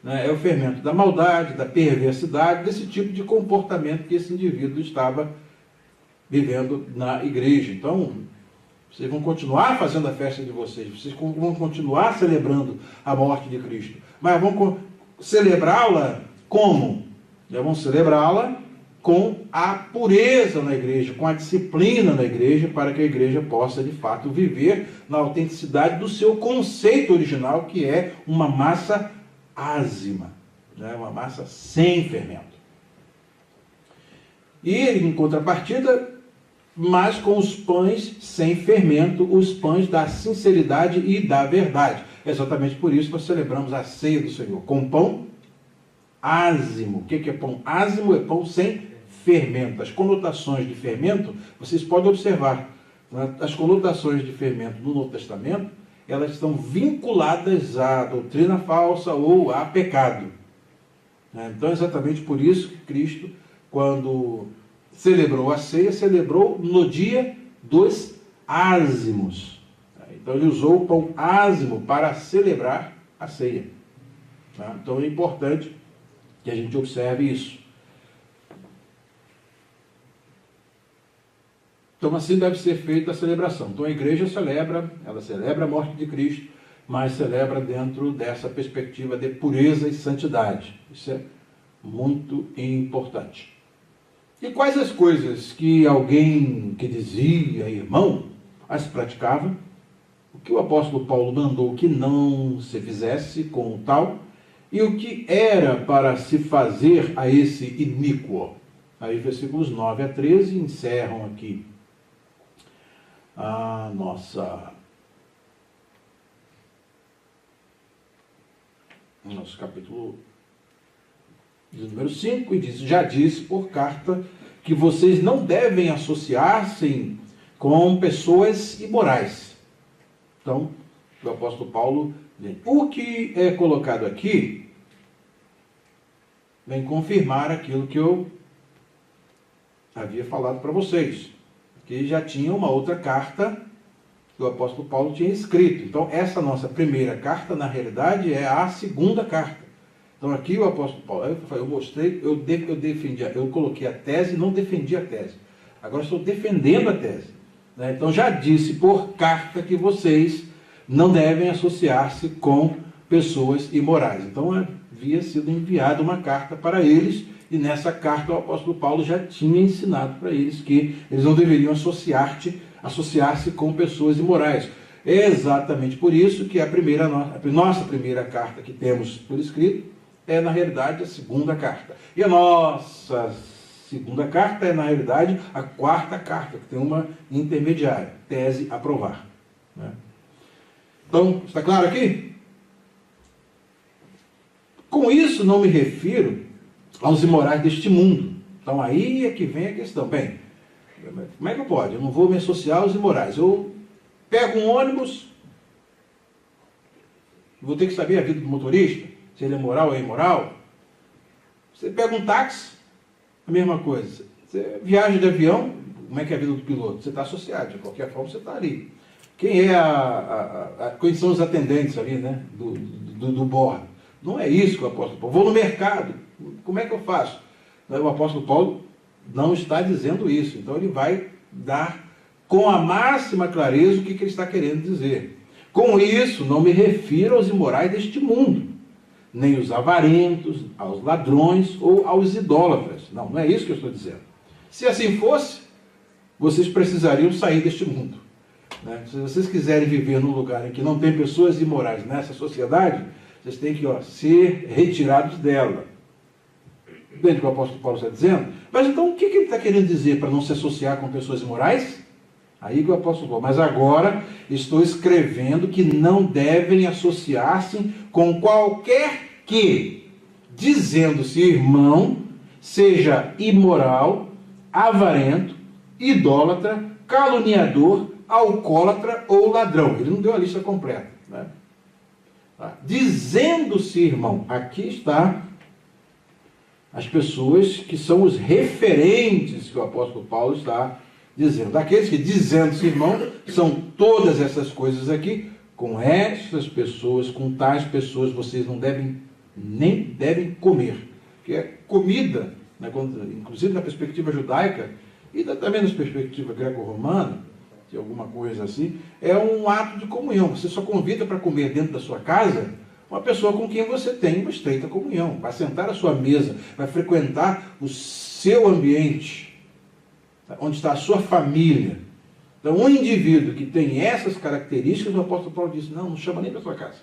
É o fermento da maldade, da perversidade, desse tipo de comportamento que esse indivíduo estava vivendo na igreja. Então, vocês vão continuar fazendo a festa de vocês vão continuar celebrando a morte de Cristo, mas vão celebrá-la como? Vão celebrá-la com a pureza na igreja, com a disciplina na igreja, para que a igreja possa, de fato, viver na autenticidade do seu conceito original, que é uma massa ázima, né? Uma massa sem fermento. E, em contrapartida, mas com os pães sem fermento, os pães da sinceridade e da verdade. É exatamente por isso que nós celebramos a ceia do Senhor, com pão ázimo. O que é pão ázimo? É pão sem fermento. As conotações de fermento, vocês podem observar, né? As conotações de fermento no Novo Testamento, elas estão vinculadas à doutrina falsa ou a pecado. Então, é exatamente por isso que Cristo, quando celebrou a ceia, celebrou no dia dos ázimos. Então ele usou o pão ázimo para celebrar a ceia. Então é importante que a gente observe isso. Então assim deve ser feita a celebração. Então a igreja ela celebra a morte de Cristo, mas celebra dentro dessa perspectiva de pureza e santidade. Isso é muito importante. E quais as coisas que alguém que dizia irmão as praticava? O que o apóstolo Paulo mandou que não se fizesse com o tal? E o que era para se fazer a esse iníquo? Aí versículos 9 a 13 encerram aqui a nosso capítulo de número 5, e diz: já disse por carta que vocês não devem associar-se com pessoas imorais. Então, o apóstolo Paulo, o que é colocado aqui, vem confirmar aquilo que eu havia falado para vocês, que já tinha uma outra carta que o apóstolo Paulo tinha escrito. Então, essa nossa primeira carta, na realidade, é a segunda carta. Então aqui o apóstolo Paulo, eu mostrei, eu defendi, eu coloquei a tese e não defendi a tese. Agora estou defendendo a tese. Então já disse por carta que vocês não devem associar-se com pessoas imorais. Então havia sido enviada uma carta para eles, e nessa carta o apóstolo Paulo já tinha ensinado para eles que eles não deveriam associar-se com pessoas imorais. É exatamente por isso que a nossa primeira carta que temos por escrito é, na realidade, a segunda carta. E a nossa segunda carta é, na realidade, a quarta carta, que tem uma intermediária, tese aprovar. Então, está claro aqui? Com isso, não me refiro aos imorais deste mundo. Então, aí é que vem a questão. Bem, como é que pode? Eu não vou me associar aos imorais. Eu pego um ônibus, vou ter que saber a vida do motorista, se ele é moral ou é imoral. Você pega um táxi, a mesma coisa. Você viaja de avião, como é que é a vida do piloto? Você está associado, de qualquer forma você está ali. Quem é quem são os atendentes ali, né, do bordo? Não é isso que o apóstolo Paulo... Vou no mercado, como é que eu faço? O apóstolo Paulo não está dizendo isso. Então ele vai dar com a máxima clareza o que ele está querendo dizer. Com isso, não me refiro aos imorais deste mundo, nem aos avarentos, aos ladrões ou aos idólatras. Não, não é isso que eu estou dizendo. Se assim fosse, vocês precisariam sair deste mundo. Né? Se vocês quiserem viver num lugar em que não tem pessoas imorais nessa sociedade, vocês têm que ser retirados dela. Entende o que o apóstolo Paulo está dizendo? Mas então o que ele está querendo dizer para não se associar com pessoas imorais? Aí que o apóstolo Paulo, mas agora estou escrevendo que não devem associar-se com qualquer que, dizendo-se irmão, seja imoral, avarento, idólatra, caluniador, alcoólatra ou ladrão. Ele não deu a lista completa. Né? Dizendo-se irmão, aqui está as pessoas que são os referentes que o apóstolo Paulo está dizendo. Aqueles que, dizendo-se irmão, são todas essas coisas aqui. Com estas pessoas, com tais pessoas, vocês não devem, nem devem comer. Porque é comida, né, inclusive na perspectiva judaica, e também na perspectiva greco-romana, de alguma coisa assim, é um ato de comunhão. Você só convida para comer dentro da sua casa uma pessoa com quem você tem uma estreita comunhão. Vai sentar à sua mesa, vai frequentar o seu ambiente, onde está a sua família. Então, um indivíduo que tem essas características, o apóstolo Paulo disse, não chama nem para a tua casa.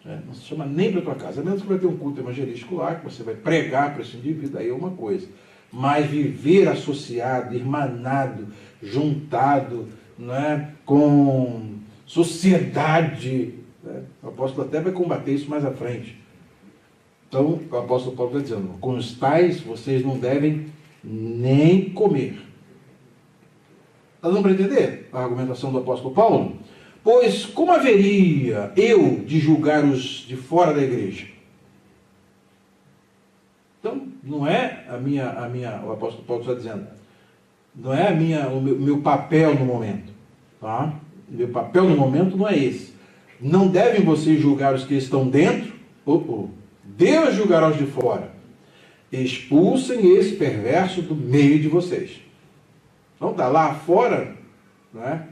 Não se chama nem para a tua casa. A menos que vai ter um culto evangelístico lá, que você vai pregar para esse indivíduo, aí é uma coisa. Mas viver associado, irmanado, juntado, né, com sociedade, né? O apóstolo até vai combater isso mais à frente. Então, o apóstolo Paulo está dizendo, com os tais vocês não devem nem comer. Está dando para entender a argumentação do apóstolo Paulo? Pois como haveria eu de julgar os de fora da igreja? Então, não é o apóstolo Paulo está dizendo, não é o meu papel no momento. Tá? Meu papel no momento não é esse. Não devem vocês julgar os que estão dentro? Deus julgará os de fora. Expulsem esse perverso do meio de vocês. Então está lá fora, né?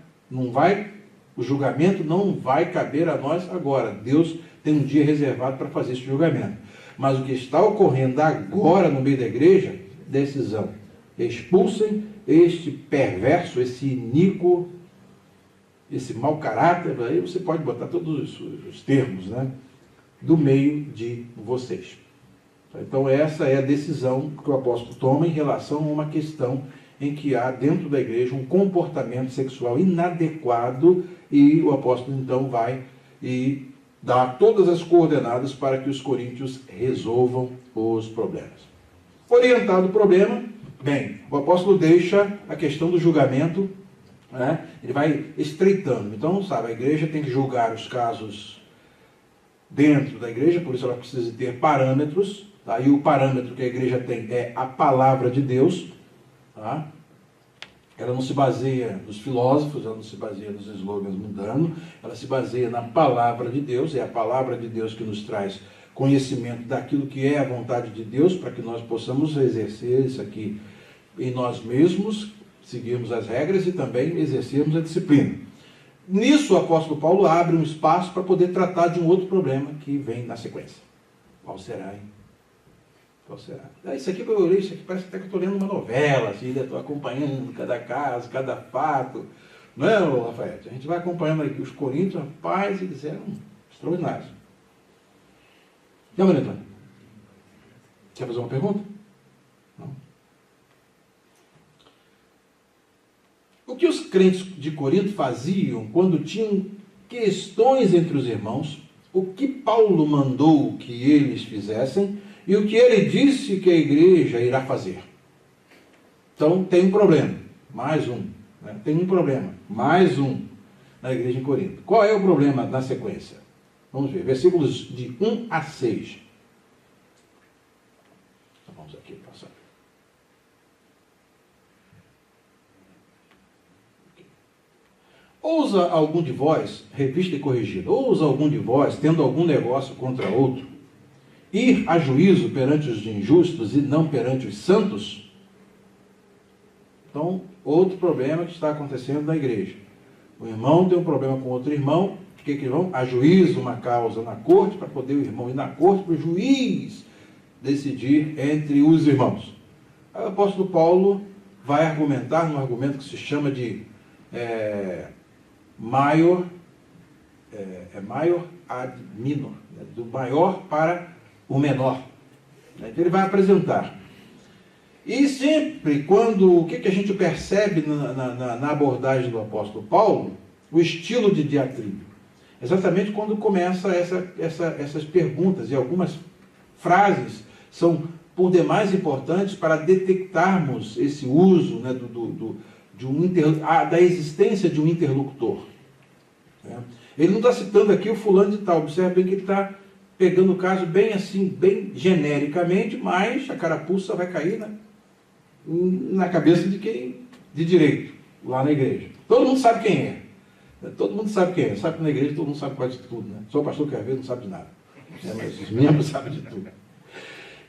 O julgamento não vai caber a nós agora. Deus tem um dia reservado para fazer esse julgamento. Mas o que está ocorrendo agora no meio da igreja, decisão. Expulsem este perverso, esse iníquo, esse mau caráter, aí você pode botar todos os termos, né, do meio de vocês. Então essa é a decisão que o apóstolo toma em relação a uma questão em que há dentro da igreja um comportamento sexual inadequado, e o apóstolo então vai e dá todas as coordenadas para que os coríntios resolvam os problemas. Orientado o problema, bem, o apóstolo deixa a questão do julgamento, né? Ele vai estreitando. Então, sabe, a igreja tem que julgar os casos dentro da igreja, por isso ela precisa ter parâmetros, tá? E o parâmetro que a igreja tem é a palavra de Deus, tá? Ela não se baseia nos filósofos, ela não se baseia nos slogans mundanos, ela se baseia na palavra de Deus, é a palavra de Deus que nos traz conhecimento daquilo que é a vontade de Deus, para que nós possamos exercer isso aqui em nós mesmos, seguirmos as regras e também exercermos a disciplina. Nisso o apóstolo Paulo abre um espaço para poder tratar de um outro problema que vem na sequência. Qual será, hein? Qual será? Isso aqui que eu olhei, isso aqui parece até que eu estou lendo uma novela, assim, estou acompanhando cada caso, cada fato. Não é, Lafayette? A gente vai acompanhando aqui os coríntios, rapaz, eles eram extraordinários. E a Maria Antônia? Quer fazer uma pergunta? Não? O que os crentes de Corinto faziam quando tinham questões entre os irmãos, o que Paulo mandou que eles fizessem e o que ele disse que a igreja irá fazer? Então tem um problema, mais um. Né? Tem um problema, mais um na igreja em Corinto. Qual é o problema na sequência? Vamos ver, versículos de 1 a 6. Então vamos aqui passar. Ousa algum de vós, revista e corrigida, ousa algum de vós, tendo algum negócio contra outro, ir a juízo perante os injustos e não perante os santos? Então, outro problema que está acontecendo na igreja. O irmão tem um problema com outro irmão, o que vão? Ajuiza uma causa na corte, para poder o irmão ir na corte, para o juiz decidir entre os irmãos. Aí o apóstolo Paulo vai argumentar num argumento que se chama de maior ad minor, né? Do maior para o menor. Então ele vai apresentar. E sempre quando, o que a gente percebe na abordagem do apóstolo Paulo? O estilo de diatribe. Exatamente quando começa essas perguntas, e algumas frases são por demais importantes para detectarmos esse uso, né, da existência de um interlocutor. Né? Ele não está citando aqui o fulano de tal, observe bem que ele está pegando o caso bem assim, bem genericamente, mas a carapuça vai cair na cabeça de quem de direito, lá na igreja. Todo mundo sabe quem é. Todo mundo sabe quem é. Sabe que na igreja todo mundo sabe quase de tudo. Né? Só o pastor quer ver, não sabe de nada. Mas os membros sabem de tudo.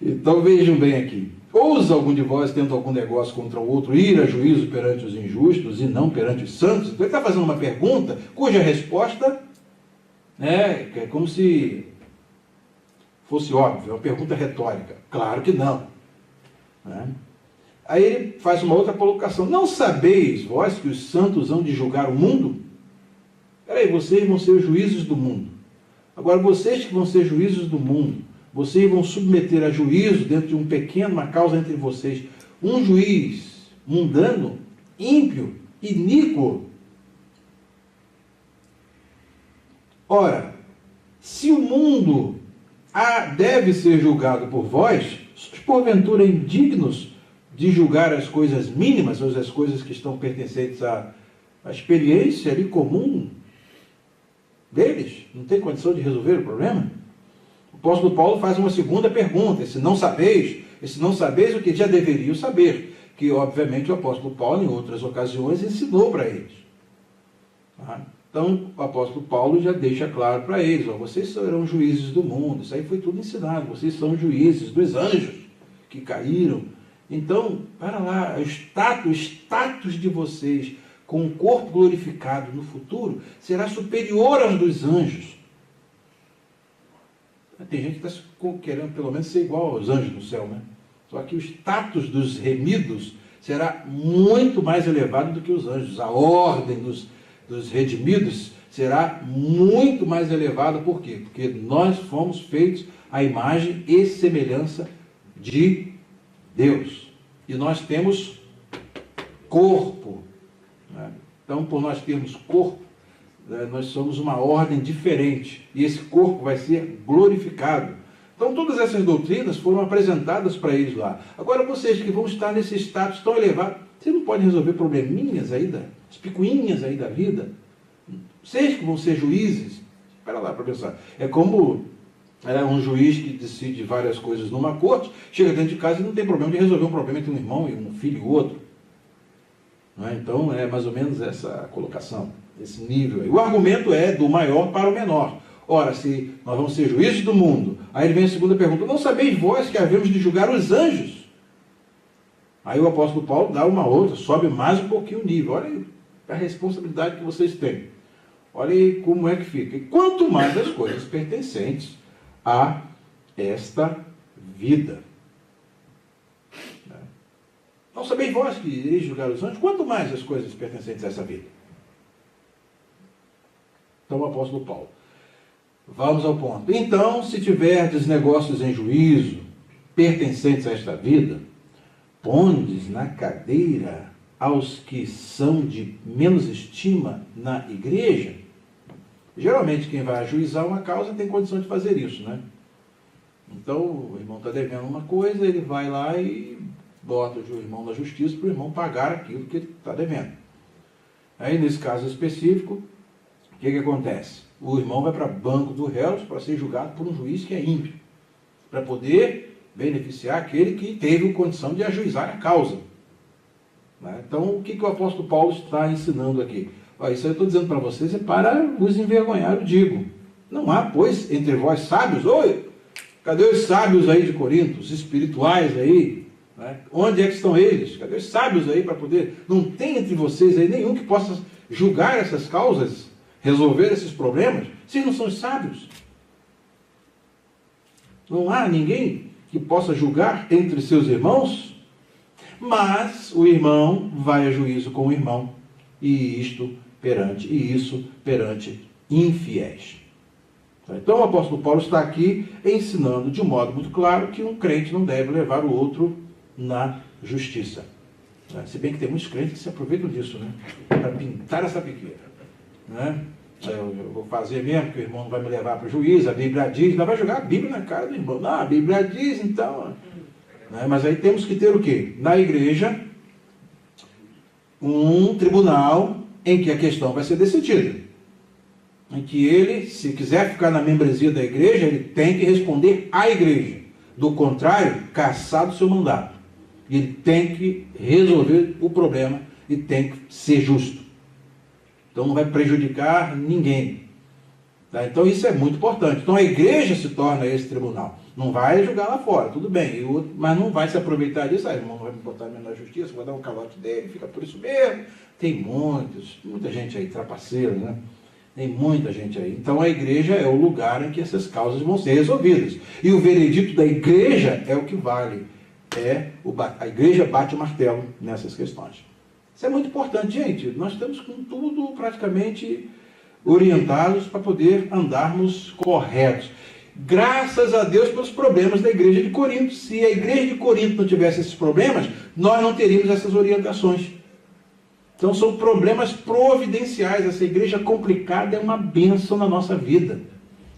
Então vejam bem aqui. Ousa algum de vós, tendo algum negócio contra o outro, ir a juízo perante os injustos e não perante os santos? Então ele está fazendo uma pergunta cuja resposta é como se fosse óbvio, é uma pergunta retórica. Claro que não. Né? Aí ele faz uma outra colocação. Não sabeis vós que os santos hão de julgar o mundo? Peraí, vocês vão ser os juízes do mundo. Agora, vocês que vão ser juízes do mundo, vocês vão submeter a juízo dentro de uma causa entre vocês, um juiz mundano, ímpio, iníquo. Ora, se o mundo deve ser julgado por vós, sois porventura indignos de julgar as coisas mínimas, ou as coisas que estão pertencentes à experiência ali comum deles? Não tem condição de resolver o problema? O apóstolo Paulo faz uma segunda pergunta, esse não sabeis o que já deveriam saber, que obviamente o apóstolo Paulo em outras ocasiões ensinou para eles. Tá? Então o apóstolo Paulo já deixa claro para eles, vocês serão juízes do mundo, isso aí foi tudo ensinado, vocês são juízes dos anjos que caíram. Então, para lá, o status de vocês com o corpo glorificado no futuro será superior aos dos anjos. Tem gente que está querendo pelo menos ser igual aos anjos no céu, né? Só que o status dos remidos será muito mais elevado do que os anjos. A ordem dos redimidos será muito mais elevada. Por quê? Porque nós fomos feitos à imagem e semelhança de Deus. E nós temos corpo. Né? Então, por nós termos corpo, nós somos uma ordem diferente. E esse corpo vai ser glorificado. Então, todas essas doutrinas foram apresentadas para eles lá. Agora, vocês que vão estar nesse status tão elevado, vocês não podem resolver probleminhas aí, as picuinhas aí da vida? Vocês que vão ser juízes? Espera lá para pensar. É como um juiz que decide várias coisas numa corte, chega dentro de casa e não tem problema de resolver um problema entre um irmão e um filho e outro. Então, é mais ou menos essa colocação, esse nível aí. O argumento é do maior para o menor. Ora, se nós vamos ser juízes do mundo, aí vem a segunda pergunta, não sabeis vós que havemos de julgar os anjos? Aí o apóstolo Paulo dá uma outra, sobe mais um pouquinho o nível. Olha aí a responsabilidade que vocês têm. Olha aí como é que fica. E quanto mais as coisas pertencentes a esta vida. Não sabeis vós que ireis julgar os anjos? Quanto mais as coisas pertencentes a essa vida. Então o apóstolo Paulo. Vamos ao ponto. Então, se tiverdes negócios em juízo, pertencentes a esta vida, pondes na cadeira aos que são de menos estima na igreja. Geralmente quem vai ajuizar uma causa tem condição de fazer isso, né? Então o irmão está devendo uma coisa, ele vai lá e bota o irmão na justiça para o irmão pagar aquilo que ele está devendo. Aí nesse caso específico, o que acontece? O irmão vai para banco do réus para ser julgado por um juiz que é ímpio, para poder beneficiar aquele que teve condição de ajuizar a causa. Então, o que o apóstolo Paulo está ensinando aqui? Isso eu estou dizendo para vocês é para vos envergonhar, eu digo. Não há, pois, entre vós sábios? Oi, cadê os sábios aí de Corinto? Os espirituais aí? Né? Onde é que estão eles? Cadê os sábios aí para poder... Não tem entre vocês aí nenhum que possa julgar essas causas, resolver esses problemas, se não são os sábios. Não há ninguém que possa julgar entre seus irmãos, mas o irmão vai a juízo com o irmão, e isso perante infiéis. Então o apóstolo Paulo está aqui ensinando de um modo muito claro que um crente não deve levar o outro na justiça. Se bem que tem muitos crentes que se aproveitam disso, né? Para pintar essa piqueira. Né? Eu vou fazer mesmo, que o irmão não vai me levar para o juiz, a Bíblia diz, ainda vai jogar a Bíblia na cara do irmão. Não, a Bíblia diz, então. Né? Mas aí temos que ter o quê? Na igreja, um tribunal em que a questão vai ser decidida. Em que ele, se quiser ficar na membresia da igreja, ele tem que responder à igreja. Do contrário, cassado o seu mandato. Ele tem que resolver o problema e tem que ser justo. Então não vai prejudicar ninguém. Tá? Então isso é muito importante. Então a igreja se torna esse tribunal. Não vai julgar lá fora, tudo bem. Mas não vai se aproveitar disso. Ah, irmão, não vai me botar na justiça, vou dar um calote dele, fica por isso mesmo. Tem muita gente aí, trapaceira, né? Tem muita gente aí. Então a igreja é o lugar em que essas causas vão ser resolvidas. E o veredito da igreja é o que vale. A igreja bate o martelo nessas questões. Isso é muito importante, gente. Nós estamos com tudo praticamente orientados para poder andarmos corretos. Graças a Deus pelos problemas da igreja de Corinto. Se a igreja de Corinto não tivesse esses problemas, nós não teríamos essas orientações. Então são problemas providenciais. Essa igreja complicada é uma bênção na nossa vida.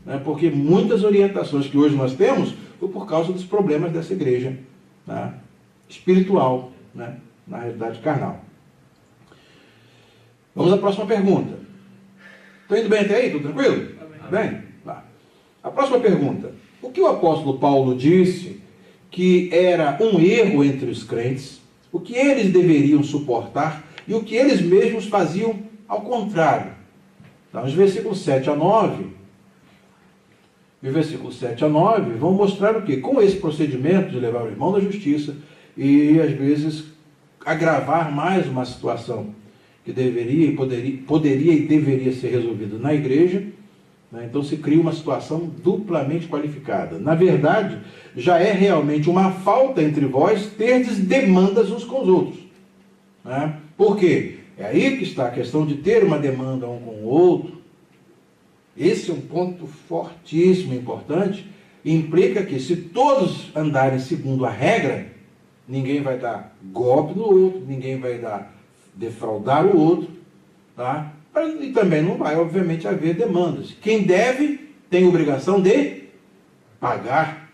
Né? Porque muitas orientações que hoje nós temos foi por causa dos problemas dessa igreja, né? Espiritual, né? Na realidade carnal. Vamos à próxima pergunta. Estou indo bem até aí? Tudo tranquilo? Bem? Tá. A próxima pergunta. O que o apóstolo Paulo disse que era um erro entre os crentes, o que eles deveriam suportar e o que eles mesmos faziam ao contrário? Então, os versículos 7 a 9, e versículos 7 a 9 vão mostrar o quê? Com esse procedimento de levar o irmão da justiça e, às vezes, agravar mais uma situação que poderia e deveria ser resolvida na igreja, né? Então se cria uma situação duplamente qualificada. Na verdade, já é realmente uma falta entre vós terdes demandas uns com os outros. Né? Por quê? É aí que está a questão de ter uma demanda um com o outro. Esse é um ponto fortíssimo, importante, e implica que se todos andarem segundo a regra, ninguém vai dar golpe no outro, ninguém vai defraudar o outro, tá? E também não vai, obviamente, haver demandas. Quem deve tem obrigação de pagar.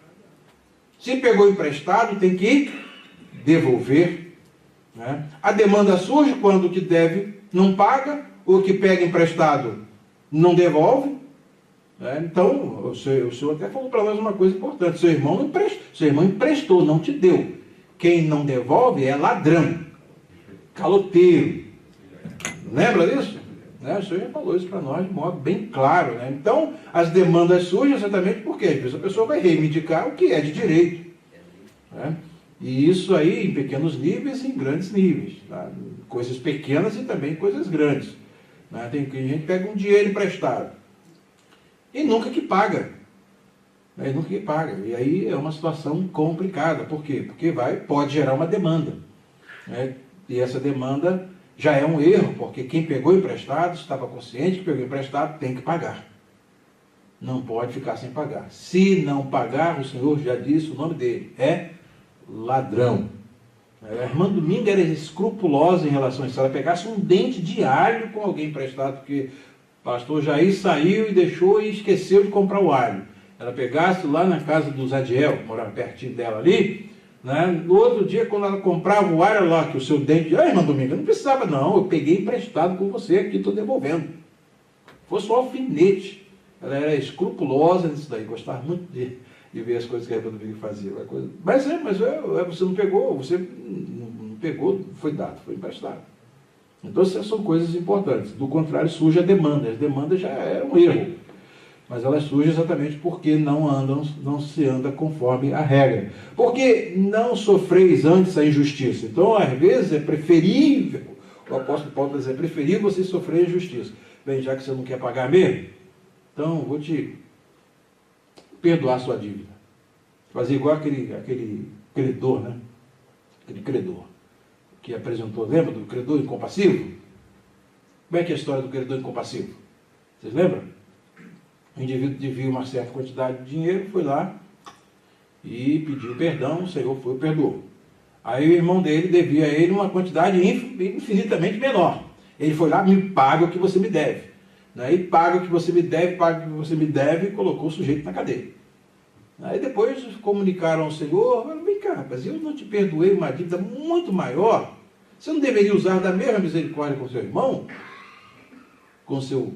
Se pegou emprestado, tem que devolver. Né? A demanda surge quando o que deve não paga, o que pega emprestado não devolve. Né? Então, o senhor até falou para nós uma coisa importante: seu irmão emprestou, não te deu. Quem não devolve é ladrão, caloteiro. Lembra disso? Né? O senhor já falou isso para nós de modo bem claro. Né? Então, as demandas surgem exatamente porque às vezes a pessoa vai reivindicar o que é de direito. Né? E isso aí em pequenos níveis e em grandes níveis. Tá? Coisas pequenas e também coisas grandes. Né? Tem gente que pega um dinheiro emprestado e nunca que paga. Né? Nunca que paga. E aí é uma situação complicada. Por quê? Porque pode gerar uma demanda. Né? E essa demanda já é um erro, porque quem pegou emprestado, estava consciente que pegou emprestado, tem que pagar. Não pode ficar sem pagar. Se não pagar, o Senhor já disse o nome dele, é ladrão. A irmã Dominga era escrupulosa em relação a isso. Ela pegasse um dente de alho com alguém emprestado, porque o pastor Jair saiu e deixou e esqueceu de comprar o alho. Ela pegasse lá na casa do Zadiel, que morava pertinho dela ali, né? No outro dia, quando ela comprava o alho lá, que o seu dente... Ah, irmã Dominga, não precisava não, eu peguei emprestado com você aqui, estou devolvendo. Foi só alfinete. Ela era escrupulosa nisso daí, gostava muito de ver as coisas que a irmã Dominga fazia. Mas você não pegou, foi dado, foi emprestado. Então essas são coisas importantes. Do contrário, surge a demanda. A demanda já é um erro. Mas elas surgem exatamente porque não se anda conforme a regra. Porque não sofreis antes a injustiça. Então, às vezes, é preferível, o apóstolo Paulo está dizendo, é preferível você sofrer a injustiça. Bem, já que você não quer pagar mesmo, então vou te perdoar a sua dívida. Fazer igual aquele credor, né? Aquele credor que apresentou, lembra do credor incompassivo? Como é que é a história do credor incompassivo? Vocês lembram? O indivíduo devia uma certa quantidade de dinheiro, foi lá e pediu perdão, o Senhor foi e perdoou. Aí o irmão dele devia a ele uma quantidade infinitamente menor. Ele foi lá, me paga o que você me deve. Aí paga o que você me deve, paga o que você me deve, e colocou o sujeito na cadeia. Aí depois comunicaram ao Senhor, vem cá, rapaz, eu não te perdoei uma dívida muito maior, você não deveria usar da mesma misericórdia com seu irmão? Com seu...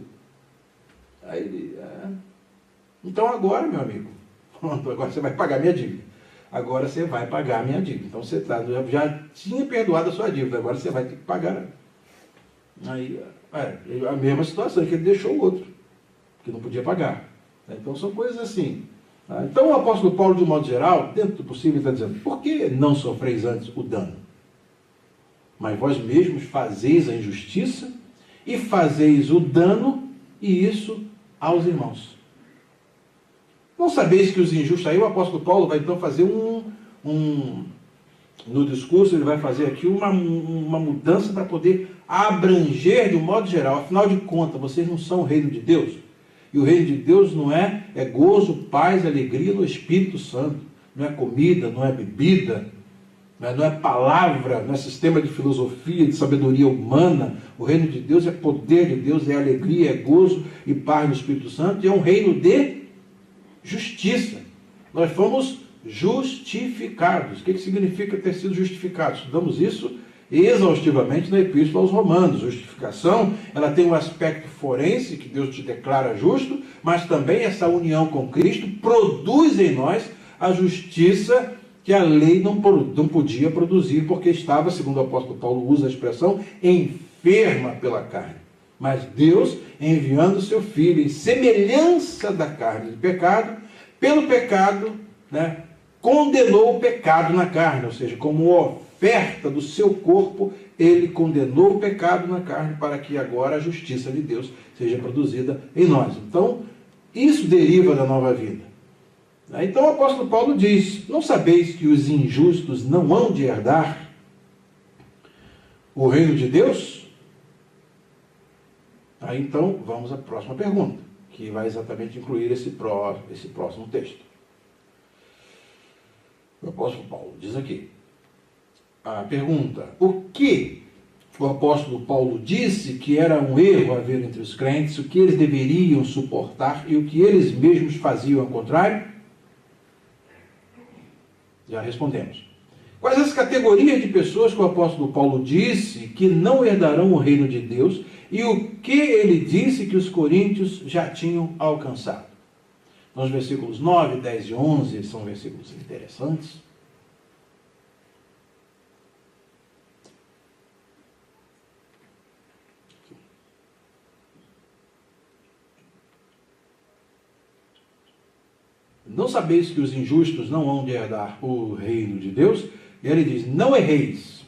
Aí ele, então agora, meu amigo, pronto, agora você vai pagar minha dívida. Agora você vai pagar a minha dívida. Então você já tinha perdoado a sua dívida, agora você vai ter que pagar. Aí, a mesma situação que ele deixou o outro, que não podia pagar. Então são coisas assim. Então o apóstolo Paulo, de um modo geral, dentro do possível, está dizendo, por que não sofreis antes o dano? Mas vós mesmos fazeis a injustiça e fazeis o dano, e isso aos irmãos. Não sabeis que os injustos... Aí o apóstolo Paulo vai então fazer no discurso, ele vai fazer aqui uma mudança para poder abranger de um modo geral. Afinal de contas, vocês não são o reino de Deus? E o reino de Deus não é gozo, paz, alegria no Espírito Santo. Não é comida, não é bebida, não é palavra, não é sistema de filosofia, de sabedoria humana. O reino de Deus é poder de Deus, é alegria, é gozo e paz no Espírito Santo. E é um reino de justiça. Nós fomos justificados. O que significa ter sido justificados? Estudamos isso exaustivamente na Epístola aos Romanos. Justificação, ela tem um aspecto forense, que Deus te declara justo, mas também essa união com Cristo produz em nós a justiça que a lei não podia produzir, porque estava, segundo o apóstolo Paulo usa a expressão, enferma pela carne. Mas Deus, enviando o seu Filho em semelhança da carne de pecado, pelo pecado, condenou o pecado na carne, ou seja, como oferta do seu corpo, ele condenou o pecado na carne para que agora a justiça de Deus seja produzida em nós. Então, isso deriva da nova vida. Então o apóstolo Paulo diz, não sabeis que os injustos não hão de herdar o reino de Deus? Aí então, vamos à próxima pergunta, que vai exatamente incluir esse próximo texto. O apóstolo Paulo diz aqui, a pergunta, o que o apóstolo Paulo disse que era um erro haver entre os crentes, o que eles deveriam suportar e o que eles mesmos faziam ao contrário? Já respondemos. Quais as categorias de pessoas que o apóstolo Paulo disse que não herdarão o reino de Deus e o que ele disse que os coríntios já tinham alcançado? Então, os versículos 9, 10 e 11 são versículos interessantes. Não sabeis que os injustos não hão de herdar o reino de Deus? E ele diz, não erreis,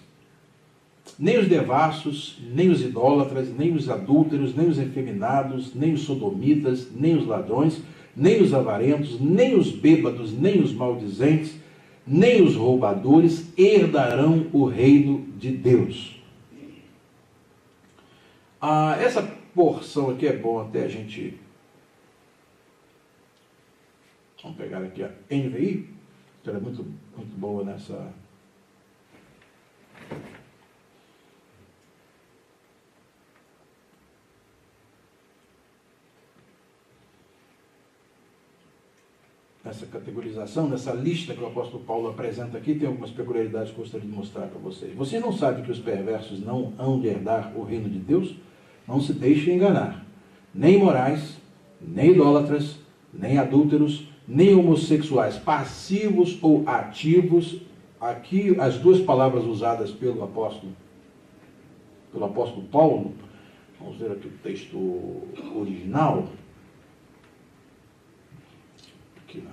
nem os devassos, nem os idólatras, nem os adúlteros, nem os efeminados, nem os sodomitas, nem os ladrões, nem os avarentos, nem os bêbados, nem os maldizentes, nem os roubadores herdarão o reino de Deus. Essa porção aqui é bom até a gente... Vamos pegar aqui a NVI, que ela é muito boa nessa... Nessa categorização, nessa lista que o apóstolo Paulo apresenta aqui, tem algumas peculiaridades que eu gostaria de mostrar para vocês. Vocês não sabem que os perversos não hão de herdar o reino de Deus? Não se deixem enganar. Nem imorais, nem idólatras, nem adúlteros, nem homossexuais, passivos ou ativos. Aqui, as duas palavras usadas pelo apóstolo Paulo, vamos ver aqui o texto original. aqui, né?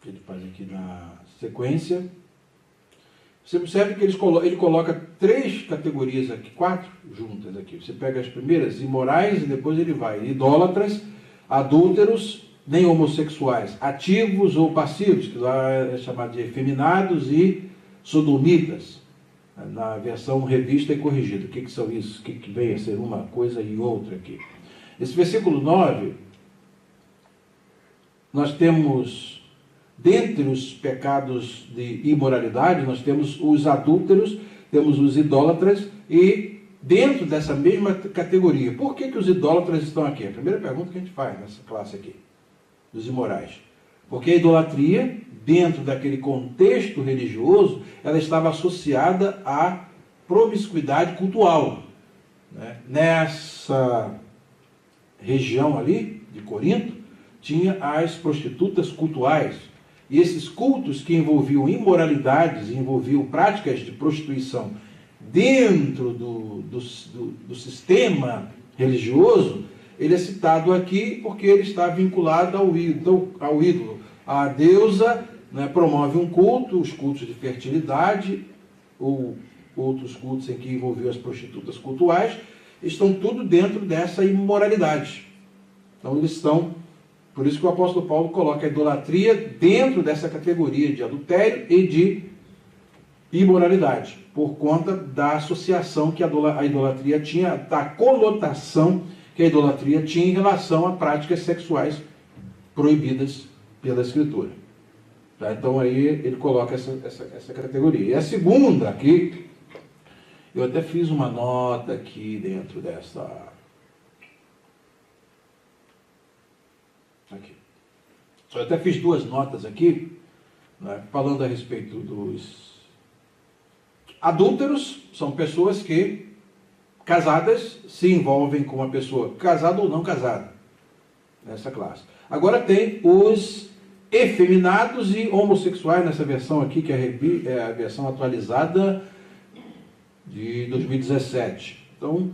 Ele faz aqui na sequência. Você observa que ele coloca 3 categorias aqui, 4 juntas aqui. Você pega as primeiras, imorais, e depois ele vai idólatras, adúlteros, nem homossexuais, ativos ou passivos, que lá é chamado de efeminados, e sodomitas, na versão revista e corrigida. O que são isso? O que vem a ser uma coisa e outra aqui? Esse versículo 9, nós temos... Dentre os pecados de imoralidade, nós temos os adúlteros, temos os idólatras, e dentro dessa mesma categoria, por que os idólatras estão aqui? A primeira pergunta que a gente faz nessa classe aqui, dos imorais. Porque a idolatria, dentro daquele contexto religioso, ela estava associada à promiscuidade cultual. Né? Nessa região ali, de Corinto, tinha as prostitutas cultuais. E esses cultos que envolviam imoralidades, envolviam práticas de prostituição dentro do sistema religioso, ele é citado aqui porque ele está vinculado ao ídolo. A deusa, né, promove um culto, os cultos de fertilidade, ou outros cultos em que envolviam as prostitutas cultuais, estão tudo dentro dessa imoralidade. Então eles estão... Por isso que o apóstolo Paulo coloca a idolatria dentro dessa categoria de adultério e de imoralidade, por conta da associação que a idolatria tinha, da conotação que a idolatria tinha em relação a práticas sexuais proibidas pela Escritura. Tá? Então aí ele coloca essa categoria. E a segunda aqui, eu até fiz uma nota aqui dentro dessa... Aqui. Eu até fiz 2 notas aqui, né, falando a respeito dos adúlteros. São pessoas que, casadas, se envolvem com uma pessoa casada ou não casada, nessa classe. Agora tem os efeminados e homossexuais, nessa versão aqui, que é a versão atualizada de 2017. Então,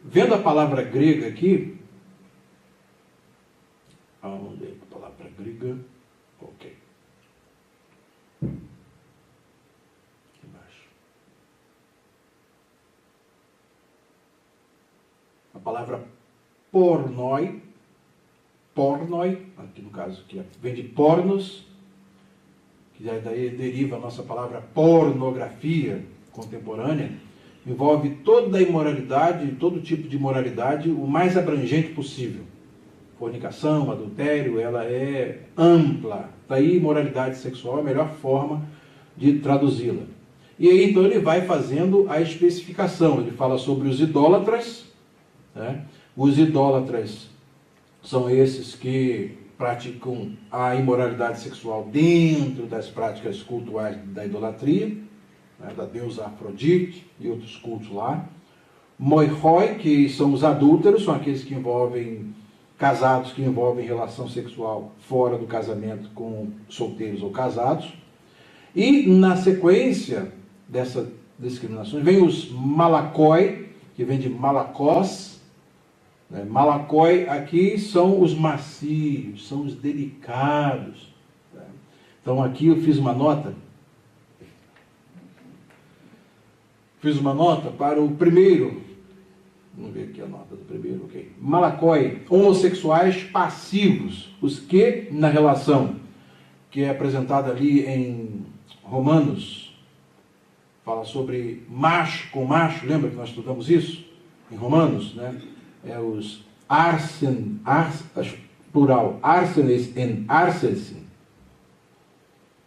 vendo a palavra grega aqui, vamos ver a palavra grega. Ok. Aqui embaixo. A palavra pornoi, aqui no caso, que vem de pornos, que daí deriva a nossa palavra pornografia contemporânea, envolve toda a imoralidade, todo tipo de imoralidade, o mais abrangente possível. Fornicação, adultério, ela é ampla. Daí, imoralidade sexual é a melhor forma de traduzi-la. E aí, então, ele vai fazendo a especificação. Ele fala sobre os idólatras. Né? Os idólatras são esses que praticam a imoralidade sexual dentro das práticas cultuais da idolatria, né? Da deusa Afrodite e outros cultos lá. Moiroi, que são os adúlteros, são aqueles que envolvem... casados que envolvem relação sexual fora do casamento com solteiros ou casados. E na sequência dessas discriminações, vem os malakoi, que vem de malakós. Malakoi aqui são os macios, são os delicados. Então aqui eu fiz uma nota. Para o primeiro. Vamos ver aqui a nota do primeiro, ok. Malakoi, homossexuais passivos, os que, na relação que é apresentada ali em Romanos, fala sobre macho com macho, lembra que nós estudamos isso? Em Romanos, né? É os plural, arsenes e arsensin.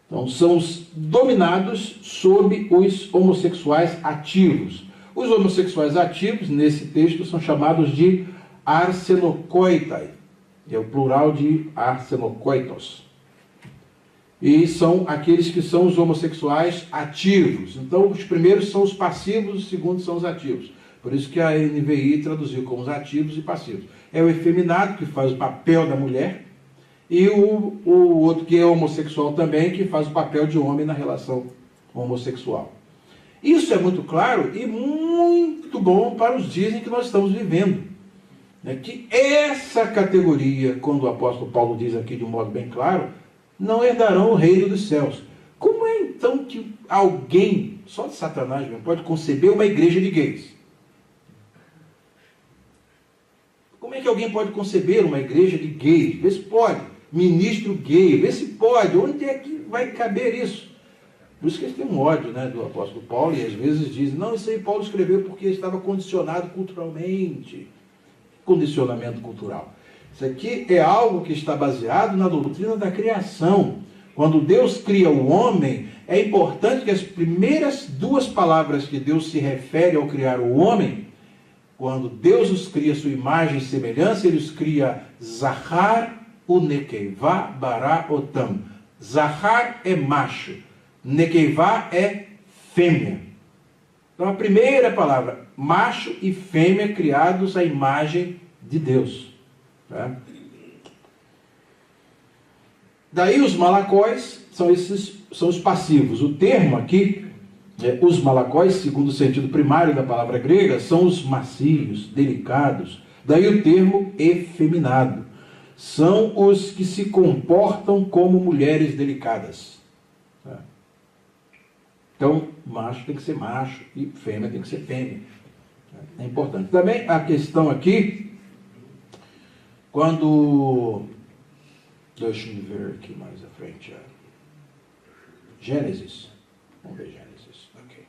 Então, são os dominados sob os homossexuais ativos. Os homossexuais ativos, nesse texto, são chamados de arsenokoitai. É o plural de arsenokoitos. E são aqueles que são os homossexuais ativos. Então, os primeiros são os passivos, os segundos são os ativos. Por isso que a NVI traduziu como os ativos e passivos. É o efeminado, que faz o papel da mulher, e o outro que é homossexual também, que faz o papel de homem na relação homossexual. Isso é muito claro e muito bom para os dias em que nós estamos vivendo. Que essa categoria, quando o apóstolo Paulo diz aqui de um modo bem claro, não herdarão o reino dos céus. Como é então que alguém, só de Satanás mesmo, pode conceber uma igreja de gays? Como é que alguém pode conceber uma igreja de gays? Vê se pode. Ministro gay, vê se pode. Onde é que vai caber isso? Por isso que eles têm um ódio, né, do apóstolo Paulo, e às vezes dizem, não, isso aí Paulo escreveu porque estava condicionado culturalmente. Condicionamento cultural. Isso aqui é algo que está baseado na doutrina da criação. Quando Deus cria o homem, é importante que as primeiras duas palavras que Deus se refere ao criar o homem, quando Deus os cria a sua imagem e semelhança, ele os cria Zahar uNekevá bara otam. Zahar é macho, Nekevá é fêmea. Então a primeira palavra, macho e fêmea criados à imagem de Deus. Tá? Daí os malacóis são os passivos. O termo aqui, os malacóis, segundo o sentido primário da palavra grega, são os macios, delicados. Daí o termo efeminado. São os que se comportam como mulheres delicadas. Tá? Então, macho tem que ser macho e fêmea tem que ser fêmea. É importante. Também a questão aqui, quando... Deixa eu ver aqui mais à frente. Gênesis. Vamos ver Gênesis. Ok.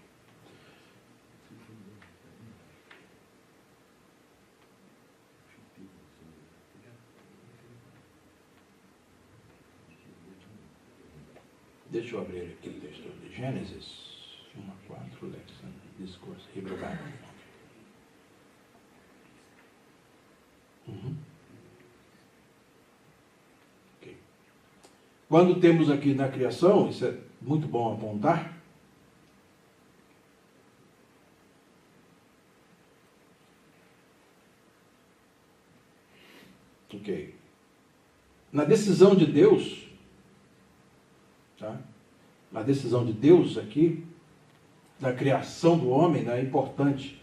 Deixa eu abrir aqui o texto de Gênesis 1:4, Lex, Discourse, Hebrew Bible. Okay. Quando temos aqui na criação, isso é muito bom apontar. Ok. Na decisão de Deus, tá? Na decisão de Deus aqui, da criação do homem, né, é importante.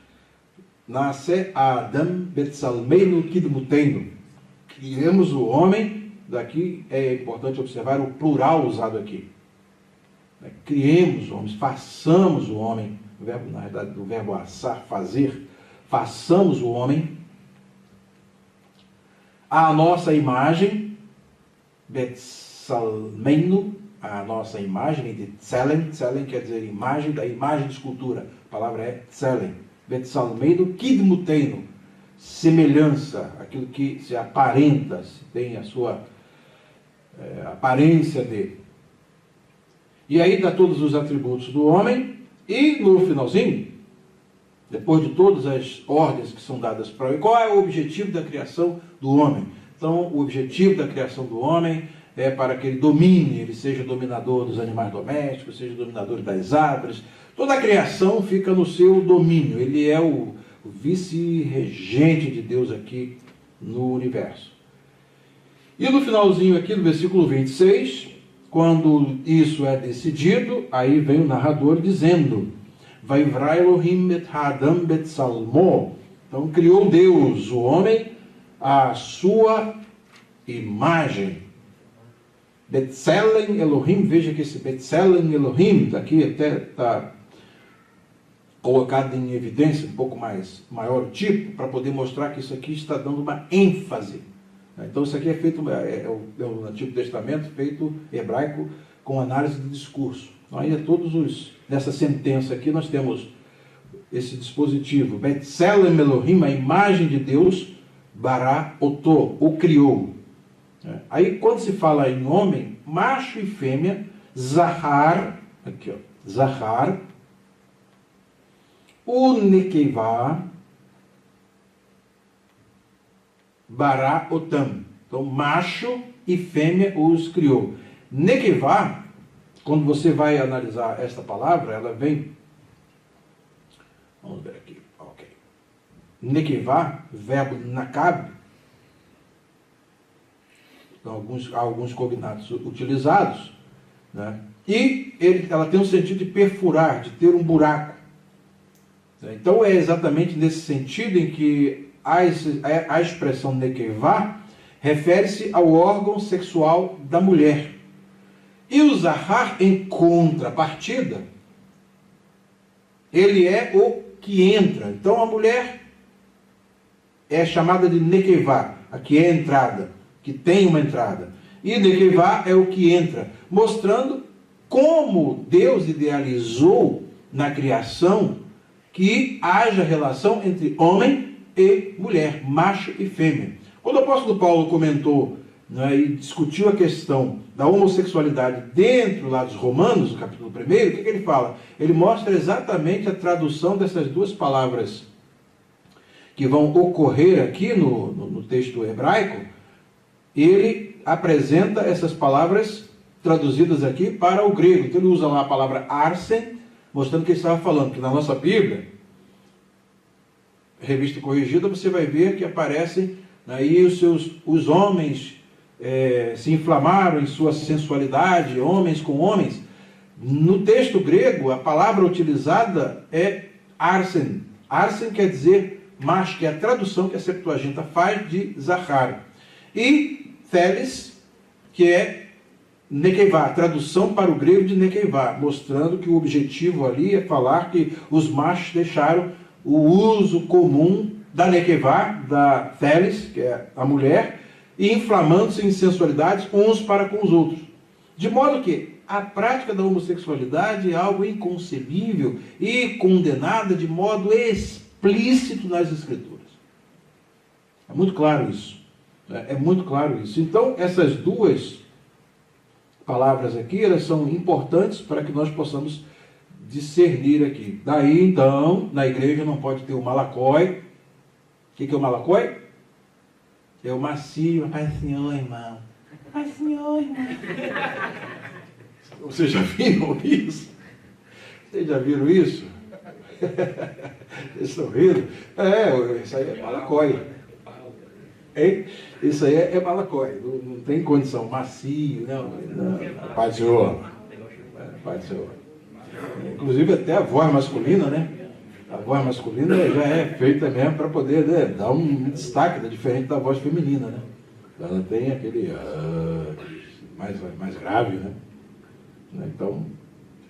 Nasce Adam Betsalmeinu Kidmutenu. Criamos o homem, daqui é importante observar o plural usado aqui. Criemos homens, façamos o homem, o verbo, na verdade, do verbo assar, fazer, façamos o homem à nossa imagem, Betsalmeinu, a nossa imagem, de Tselen, Tselen quer dizer imagem, da imagem de escultura, a palavra é Tselen, Betsalmeinu Kidmutenu, semelhança, aquilo que se aparenta, se tem a sua aparência dele. E aí dá todos os atributos do homem, e no finalzinho, depois de todas as ordens que são dadas para ele, qual é o objetivo da criação do homem? Então, o objetivo da criação do homem é para que ele domine, ele seja dominador dos animais domésticos, seja dominador das árvores. Toda a criação fica no seu domínio, ele é o vice-regente de Deus aqui no universo. E no finalzinho aqui, no versículo 26, quando isso é decidido, aí vem o narrador dizendo, Vaivra Elohim et Adam betsalmo. Então criou Deus, o homem, à sua imagem. Betselen Elohim, veja que esse Betselen Elohim, aqui até está colocado em evidência, um pouco maior tipo, para poder mostrar que isso aqui está dando uma ênfase. Então isso aqui é feito, é o Antigo Testamento feito hebraico com análise de discurso. Então, aí nessa sentença aqui nós temos esse dispositivo, Betselem Elohim, a imagem de Deus, bara oto, o criou. Aí quando se fala em homem, macho e fêmea, Zahar, aqui ó, Zahar, uNekevá, bara otam. Então, macho e fêmea os criou. Nekevá, quando você vai analisar esta palavra, ela vem... Vamos ver aqui. Ok. Nekevá, verbo nakab. Então, há alguns cognatos utilizados, né? E ela tem um sentido de perfurar, de ter um buraco. Então é exatamente nesse sentido em que a expressão nekevá refere-se ao órgão sexual da mulher. E o zahar, em contrapartida, ele é o que entra. Então a mulher é chamada de nekevá, a que é entrada, que tem uma entrada. E nekevá é o que entra, mostrando como Deus idealizou na criação que haja relação entre homem e mulher, macho e fêmea. Quando o apóstolo Paulo comentou, né, e discutiu a questão da homossexualidade dentro lá dos Romanos, no capítulo 1, o que ele fala? Ele mostra exatamente a tradução dessas duas palavras que vão ocorrer aqui no texto hebraico. Ele apresenta essas palavras traduzidas aqui para o grego. Então ele usa lá a palavra arsen, mostrando que ele estava falando que na nossa Bíblia, revista corrigida, você vai ver que aparecem aí os homens se inflamaram em sua sensualidade, homens com homens. No texto grego, a palavra utilizada é arsen. Arsen quer dizer macho, que é a tradução que a Septuaginta faz de zahar. E teles, que é nekevá, a tradução para o grego de nekevá, mostrando que o objetivo ali é falar que os machos deixaram o uso comum da nekevá, da teles, que é a mulher, e inflamando-se em sensualidades uns para com os outros. De modo que a prática da homossexualidade é algo inconcebível e condenada de modo explícito nas Escrituras. É muito claro isso. É muito claro isso. Então, essas duas palavras aqui, elas são importantes para que nós possamos discernir aqui. Daí, então, na igreja não pode ter o malacói. O que é o malacói? É o macio. Pai Senhor, irmão. Pai Senhor, irmão. Vocês já viram isso? Vocês já viram isso? Vocês estão rindo? Isso aí é malacói. Hein? Isso aí é malacói. Não tem condição. Macio, não. Pai Senhor. Pai Senhor. Inclusive até a voz masculina, né? A voz masculina já é feita mesmo para poder, né, dar um destaque, diferente da voz feminina, né? Ela tem aquele mais grave, né? Então,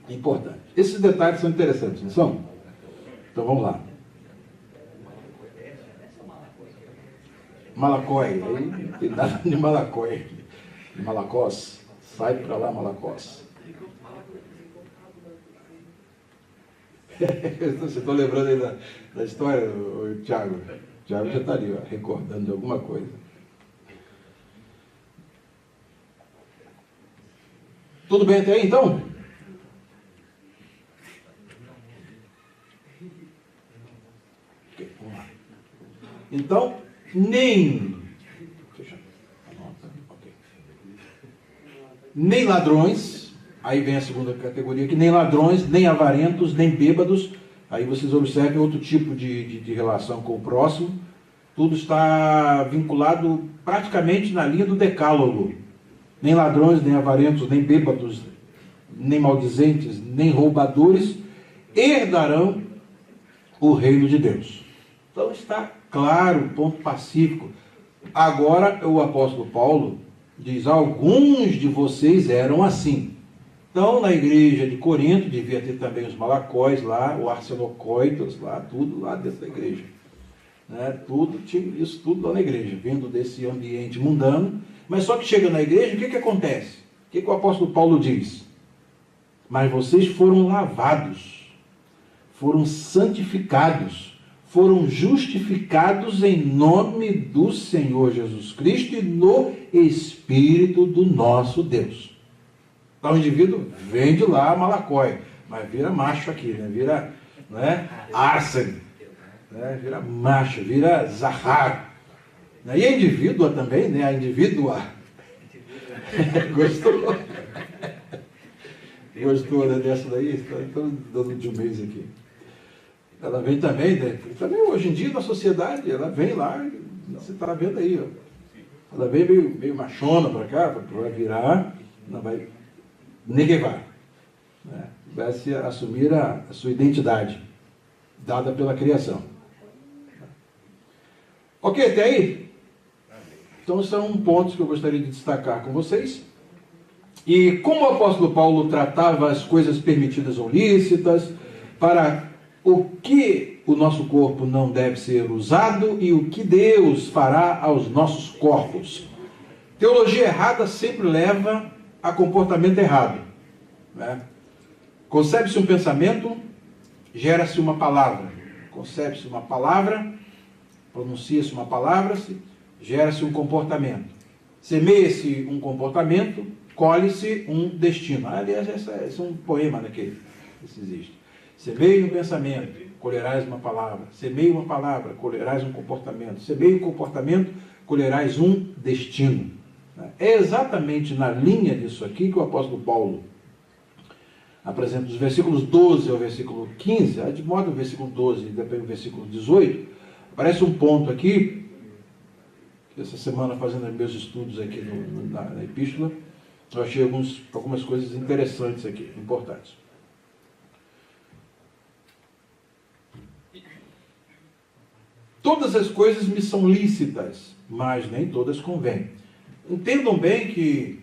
é importante. Esses detalhes são interessantes, não são? Então vamos lá. Malacói, aí não tem nada de malacói, de malacós. Sai para lá, malacós. Você está lembrando aí da história, Tiago? O Tiago já está ali, ó, recordando de alguma coisa. Tudo bem até aí, então? Ok, vamos lá. Então, nem ladrões. Aí vem a segunda categoria aqui, nem ladrões, nem avarentos, nem bêbados. Aí vocês observem outro tipo de relação com o próximo. Tudo está vinculado praticamente na linha do decálogo. Nem ladrões, nem avarentos, nem bêbados, nem maldizentes, nem roubadores herdarão o reino de Deus. Então está claro, ponto pacífico. Agora o apóstolo Paulo diz: alguns de vocês eram assim. Então, na igreja de Corinto, devia ter também os malacóis lá, o arsenocóitos lá, tudo lá dentro da igreja. Né? Isso tudo lá na igreja, vindo desse ambiente mundano. Mas só que chega na igreja, o que acontece? O que o apóstolo Paulo diz? Mas vocês foram lavados, foram santificados, foram justificados em nome do Senhor Jesus Cristo e no Espírito do nosso Deus. Então o indivíduo vem de lá, malacói, mas vira macho aqui, né? Vira, né, arsen, né? Vira macho, vira zahar. E a indivídua também, né? A indivídua. Gostou? Gostou, né, dessa daí? Estou dando de um mês aqui. Ela vem também, né? Também hoje em dia na sociedade, ela vem lá, você está vendo aí, ó. Ela vem meio machona para cá, para virar, ela vai negevar. né? Pudesse assumir a sua identidade, dada pela criação. Ok, até aí? Então são pontos que eu gostaria de destacar com vocês. E como o apóstolo Paulo tratava as coisas permitidas ou lícitas, para o que o nosso corpo não deve ser usado e o que Deus fará aos nossos corpos. Teologia errada sempre leva a comportamento errado, né? Concebe-se um pensamento, gera-se uma palavra. Concebe-se uma palavra, pronuncia-se uma palavra, gera-se um comportamento. Semeia-se um comportamento, colhe-se um destino. Aliás, esse é um poema daquele que existe. Semeie um pensamento, colherás uma palavra. Semeie uma palavra, colherás um comportamento. Semeie um comportamento, colherás um destino. É exatamente na linha disso aqui que o apóstolo Paulo apresenta dos versículos 12 ao versículo 15, de modo o versículo 12 e depois o versículo 18, aparece um ponto aqui, que essa semana fazendo meus estudos aqui na epístola, eu achei algumas coisas interessantes aqui, importantes. Todas as coisas me são lícitas, mas nem todas convêm. Entendam bem que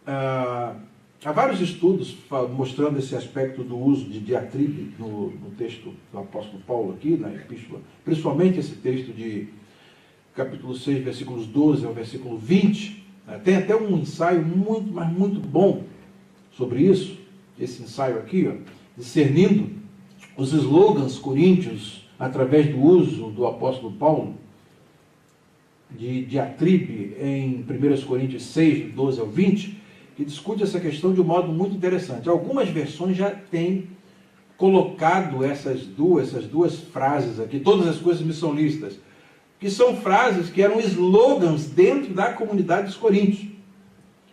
há vários estudos mostrando esse aspecto do uso de diatribe no texto do apóstolo Paulo aqui, na epístola, principalmente esse texto de capítulo 6, versículos 12 ao versículo 20. Tem até um ensaio muito, mas muito bom sobre isso, esse ensaio aqui, discernindo os slogans coríntios através do uso do apóstolo Paulo, de diatribe em 1 Coríntios 6, 12 ao 20, que discute essa questão de um modo muito interessante. Algumas versões já têm colocado essas duas frases aqui, todas as coisas me são lícitas, que são frases que eram slogans dentro da comunidade dos coríntios.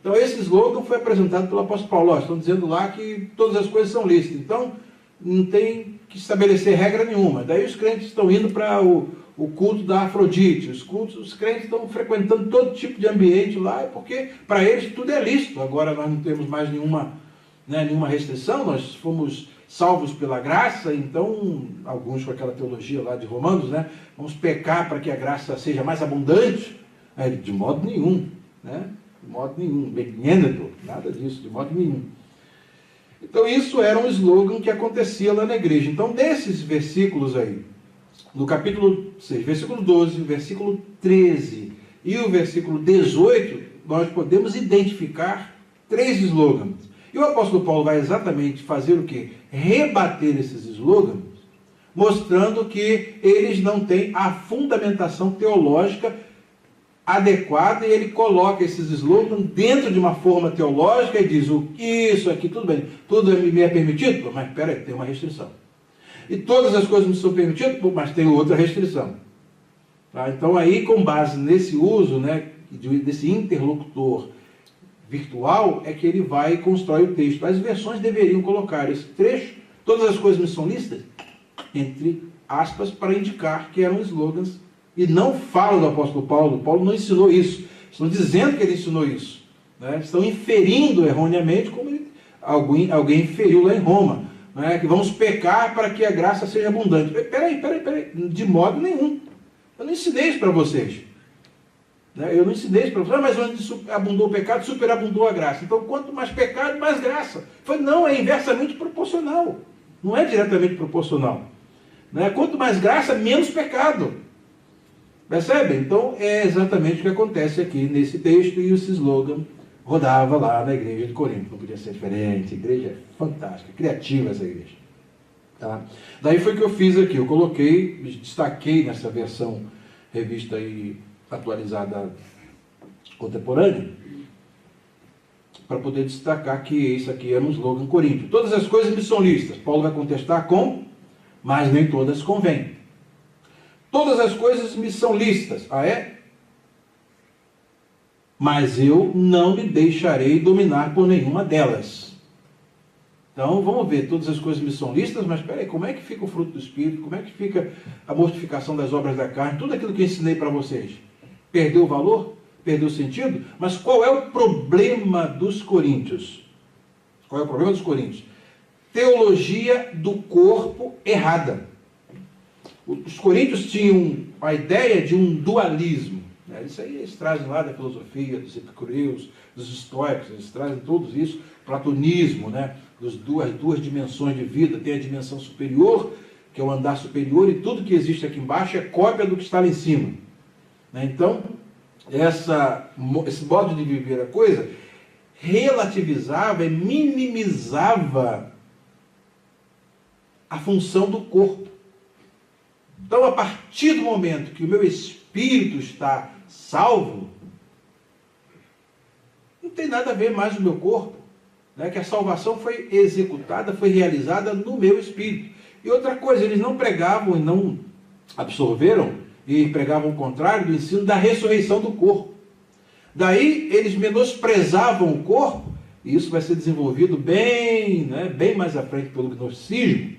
Então esse slogan foi apresentado pelo apóstolo Paulo. Estão dizendo lá que todas as coisas são lícitas, então não tem que estabelecer regra nenhuma. Daí os crentes estão indo para o culto da Afrodite, os crentes estão frequentando todo tipo de ambiente lá, porque para eles tudo é lícito. Agora nós não temos mais nenhuma restrição, nós fomos salvos pela graça, então, alguns com aquela teologia lá de Romanos, né, vamos pecar para que a graça seja mais abundante. De modo nenhum, né? De modo nenhum, nada disso, de modo nenhum. Então isso era um slogan que acontecia lá na igreja. Então desses versículos aí, no capítulo 6, versículo 12, versículo 13 e o versículo 18, nós podemos identificar 3 slogans. E o apóstolo Paulo vai exatamente fazer o quê? Rebater esses slogans, mostrando que eles não têm a fundamentação teológica adequada, e ele coloca esses slogans dentro de uma forma teológica e diz, isso aqui, tudo bem, tudo me é permitido? Mas espera aí, tem uma restrição. E todas as coisas me são permitidas, mas tem outra restrição. Tá? Então aí, com base nesse uso, né, desse interlocutor virtual, é que ele vai e constrói o texto. As versões deveriam colocar esse trecho, todas as coisas me são lícitas, entre aspas, para indicar que eram slogans, e não fala do apóstolo Paulo. Paulo não ensinou isso. Estão dizendo que ele ensinou isso, né? Estão inferindo erroneamente, como alguém inferiu lá em Roma, né? Que vamos pecar para que a graça seja abundante. Peraí, de modo nenhum. Eu não ensinei isso para vocês. Eu não ensinei isso para vocês, mas onde abundou o pecado, superabundou a graça. Então, quanto mais pecado, mais graça. Não, é inversamente proporcional. Não é diretamente proporcional. Quanto mais graça, menos pecado. Percebem? Então, é exatamente o que acontece aqui nesse texto, e esse slogan rodava lá na igreja de Corinto. Não podia ser diferente. A igreja é fantástica, criativa essa igreja. Tá? Daí foi o que eu fiz aqui. Eu coloquei, destaquei nessa versão revista e atualizada contemporânea, para poder destacar que isso aqui era um slogan coríntico. Todas as coisas me são lícitas. Paulo vai contestar com, mas nem todas convêm. Todas as coisas me são lícitas. Mas eu não me deixarei dominar por nenhuma delas. Então, vamos ver, todas as coisas me são lícitas, mas espera aí, como é que fica o fruto do Espírito? Como é que fica a mortificação das obras da carne? Tudo aquilo que eu ensinei para vocês. Perdeu o valor? Perdeu o sentido? Mas qual é o problema dos coríntios? Qual é o problema dos coríntios? Teologia do corpo errada. Os coríntios tinham a ideia de um dualismo. Né? Isso aí eles trazem lá da filosofia, dos epicureus, dos estoicos, eles trazem tudo isso, platonismo, né? Das duas dimensões de vida. Tem a dimensão superior, que é o andar superior, e tudo que existe aqui embaixo é cópia do que está lá em cima. Né? Então, esse modo de viver a coisa relativizava e minimizava a função do corpo. Então, a partir do momento que o meu espírito está salvo, não tem nada a ver mais com o meu corpo, né? Que a salvação foi executada, foi realizada no meu espírito. E outra coisa, eles não pregavam e não absorveram, e pregavam o contrário do ensino da ressurreição do corpo. Daí, eles menosprezavam o corpo, e isso vai ser desenvolvido bem mais à frente pelo gnosticismo,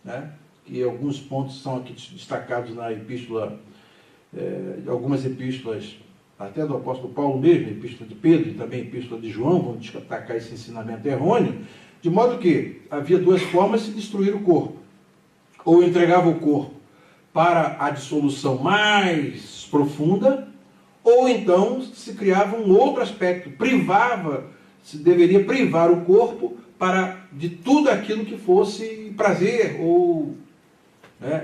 né? E alguns pontos são aqui destacados na epístola, algumas epístolas, até do apóstolo Paulo mesmo, epístola de Pedro e também epístola de João, vão destacar esse ensinamento errôneo, de modo que havia duas formas de se destruir o corpo. Ou entregava o corpo para a dissolução mais profunda, ou então se criava um outro aspecto, se deveria privar o corpo de tudo aquilo que fosse prazer ou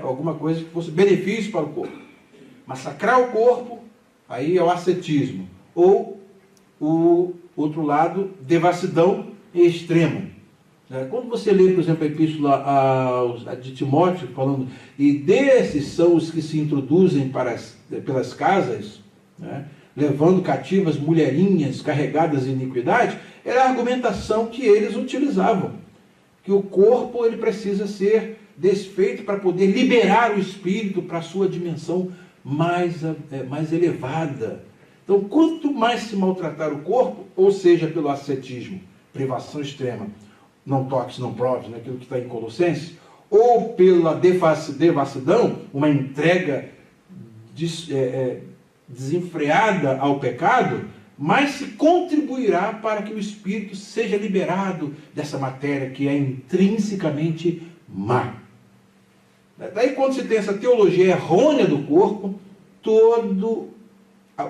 alguma coisa que fosse benefício para o corpo. Massacrar o corpo, aí é o ascetismo. Ou o outro lado, devassidão extrema. Quando você lê, por exemplo, a epístola de Timóteo, falando, e desses são os que se introduzem pelas casas, né, levando cativas mulherinhas carregadas de iniquidade, era a argumentação que eles utilizavam. Que o corpo ele precisa ser desfeito para poder liberar o espírito para a sua dimensão mais elevada. Então, quanto mais se maltratar o corpo, ou seja, pelo ascetismo, privação extrema, não toques, não proves, né, aquilo que está em Colossenses, ou pela devassidão, uma entrega desenfreada ao pecado, mais se contribuirá para que o espírito seja liberado dessa matéria que é intrinsecamente má. Daí, quando se tem essa teologia errônea do corpo, todo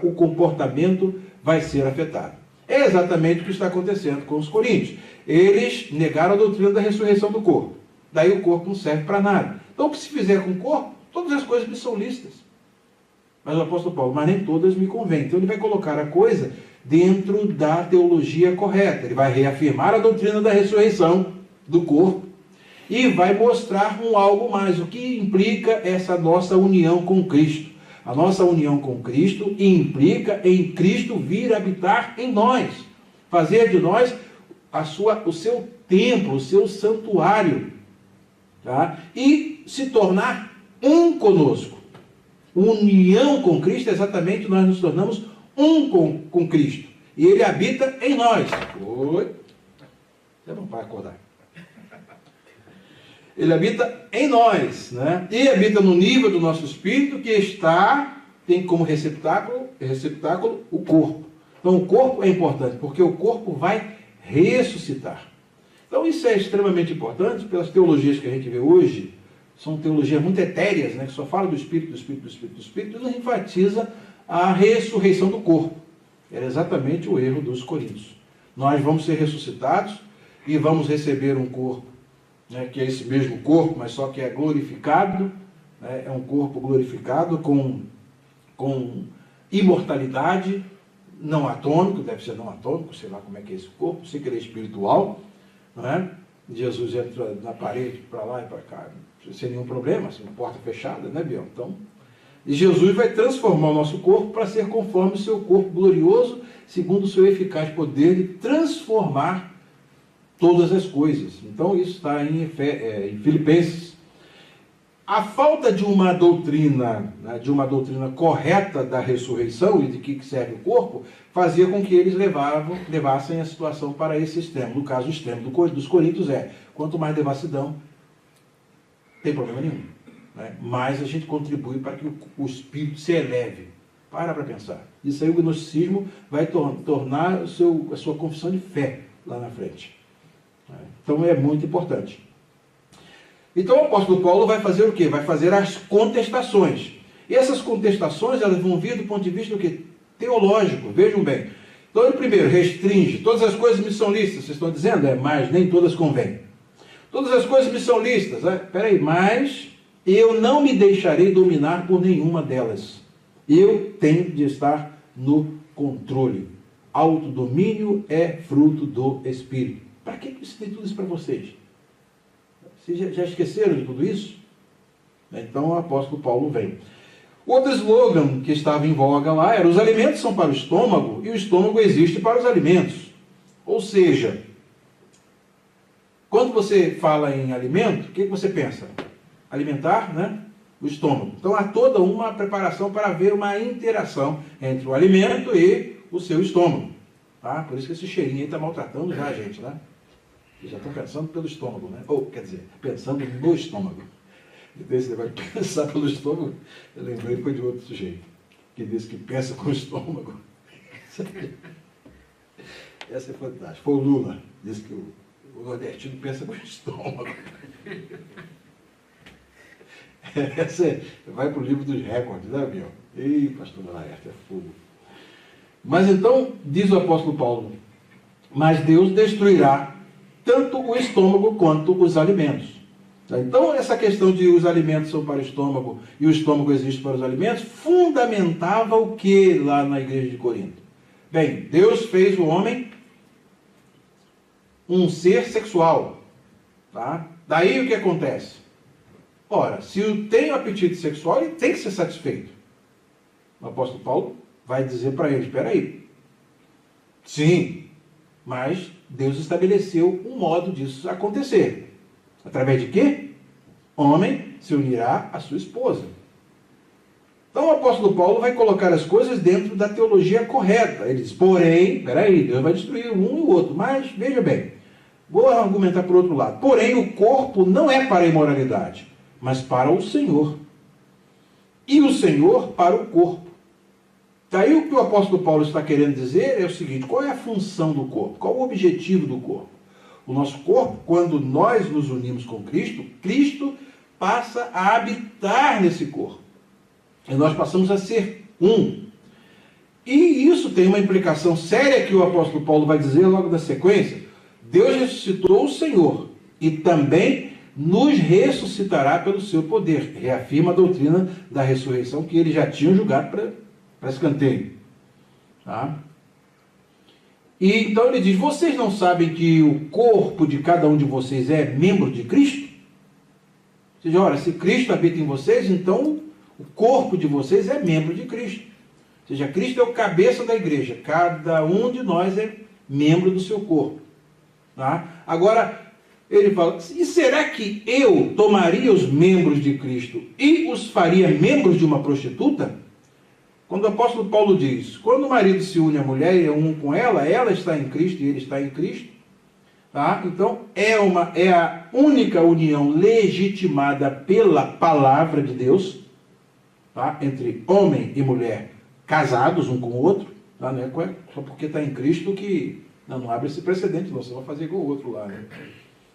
o comportamento vai ser afetado. É exatamente o que está acontecendo com os coríntios. Eles negaram a doutrina da ressurreição do corpo. Daí o corpo não serve para nada. Então, o que se fizer com o corpo, todas as coisas me são lícitas. Mas o apóstolo Paulo, mas nem todas me convêm. Então, ele vai colocar a coisa dentro da teologia correta. Ele vai reafirmar a doutrina da ressurreição do corpo e vai mostrar algo mais, o que implica essa nossa união com Cristo. A nossa união com Cristo implica em Cristo vir habitar em nós, fazer de nós o seu templo, o seu santuário, tá? E se tornar um conosco. União com Cristo é exatamente nós nos tornamos um com Cristo. E Ele habita em nós. Oi? É bom para acordar. Ele habita em nós, né? E habita no nível do nosso espírito que tem como receptáculo o corpo. Então o corpo é importante, porque o corpo vai ressuscitar. Então isso é extremamente importante, pelas teologias que a gente vê hoje, são teologias muito etéreas, né? Que só falam do espírito, do espírito, do espírito, do espírito, e não enfatiza a ressurreição do corpo. Era exatamente o erro dos coríntios. Nós vamos ser ressuscitados e vamos receber um corpo, né, que é esse mesmo corpo, mas só que é glorificado, né, é um corpo glorificado com imortalidade, não atômico, deve ser não atômico, sei lá como é que é esse corpo, sei que ele é espiritual, não é? Jesus entra na parede para lá e para cá, sem nenhum problema, assim, uma porta fechada, né, Biel? Então, e Jesus vai transformar o nosso corpo para ser conforme o seu corpo glorioso, segundo o seu eficaz poder de transformar todas as coisas. Então, isso está em Filipenses. A falta de uma doutrina, né, correta da ressurreição e de que serve o corpo, fazia com que eles levassem a situação para esse extremo. No caso, o extremo dos coríntios quanto mais devassidão, não tem problema nenhum, né? Mais a gente contribui para que o espírito se eleve. Para pensar. Isso aí o gnosticismo vai tornar a sua confissão de fé lá na frente. Então é muito importante. Então o apóstolo Paulo vai fazer o quê? Vai fazer as contestações. E essas contestações, elas vão vir do ponto de vista do quê? Teológico, vejam bem. Então ele primeiro restringe, todas as coisas me são lícitas, vocês estão dizendo? Mas nem todas convêm. Todas as coisas me são lícitas, peraí, mas eu não me deixarei dominar por nenhuma delas. Eu tenho de estar no controle. Autodomínio é fruto do Espírito. Para que eu ensinei tudo isso para vocês? Vocês já esqueceram de tudo isso? Então o apóstolo Paulo vem. Outro slogan que estava em voga lá era: os alimentos são para o estômago e o estômago existe para os alimentos. Ou seja, quando você fala em alimento, o que você pensa? Alimentar, né? O estômago. Então há toda uma preparação para haver uma interação entre o alimento e o seu estômago. Tá? Por isso que esse cheirinho aí está maltratando já a gente, né? Vocês já estão pensando pelo estômago, né? Ou, quer dizer, pensando no estômago. Então esse negócio de pensar pelo estômago, eu lembrei, foi de outro sujeito, que disse que pensa com o estômago. Essa é fantástica. Foi o Lula, disse que o nordestino pensa com o estômago. Essa vai para o livro dos recordes, né, Biel? Ei, pastor Laerte, é fogo. Mas então, diz o apóstolo Paulo, mas Deus destruirá tanto o estômago quanto os alimentos. Então, essa questão de os alimentos são para o estômago e o estômago existe para os alimentos, fundamentava o que lá na igreja de Corinto? Bem, Deus fez o homem um ser sexual. Tá? Daí o que acontece? Ora, se eu tenho apetite sexual, ele tem que ser satisfeito. O apóstolo Paulo vai dizer para ele: espera aí. Sim, mas Deus estabeleceu um modo disso acontecer. Através de quê? Homem se unirá à sua esposa. Então o apóstolo Paulo vai colocar as coisas dentro da teologia correta. Ele diz, porém, peraí, Deus vai destruir um e o outro. Mas, veja bem, vou argumentar por outro lado. Porém, o corpo não é para a imoralidade, mas para o Senhor. E o Senhor para o corpo. Daí o que o apóstolo Paulo está querendo dizer é o seguinte: qual é a função do corpo? Qual o objetivo do corpo? O nosso corpo, quando nós nos unimos com Cristo, Cristo passa a habitar nesse corpo. E nós passamos a ser um. E isso tem uma implicação séria que o apóstolo Paulo vai dizer logo na sequência. Deus ressuscitou o Senhor e também nos ressuscitará pelo seu poder. Reafirma a doutrina da ressurreição que eles já tinham julgado para escanteio. Tá? E então ele diz, vocês não sabem que o corpo de cada um de vocês é membro de Cristo? Ou seja, ora, se Cristo habita em vocês, então o corpo de vocês é membro de Cristo. Ou seja, Cristo é o cabeça da igreja. Cada um de nós é membro do seu corpo. Tá? Agora, ele fala, e será que eu tomaria os membros de Cristo e os faria membros de uma prostituta? Quando o apóstolo Paulo diz, quando o marido se une à mulher e é um com ela está em Cristo e ele está em Cristo, tá? Então é a única união legitimada pela palavra de Deus, tá? Entre homem e mulher casados um com o outro, tá? Não é só porque está em Cristo que não abre esse precedente, não, você vai fazer igual o outro lá, né?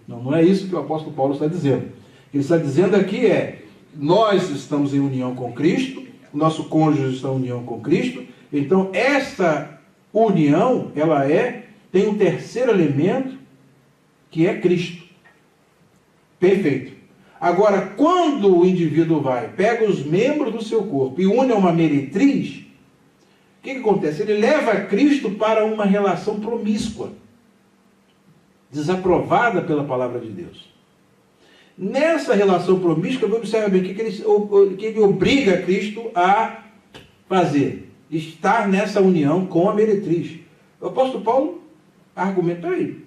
Não é isso que o apóstolo Paulo está dizendo. O que ele está dizendo aqui é, nós estamos em união com Cristo, nosso cônjuge está em união com Cristo, então essa união, ela tem um terceiro elemento, que é Cristo. Perfeito. Agora, quando o indivíduo pega os membros do seu corpo e une a uma meretriz, o que acontece? Ele leva Cristo para uma relação promíscua, desaprovada pela palavra de Deus. Nessa relação promíscua, observa bem o que ele obriga Cristo a fazer. Estar nessa união com a meretriz. O apóstolo Paulo argumenta aí.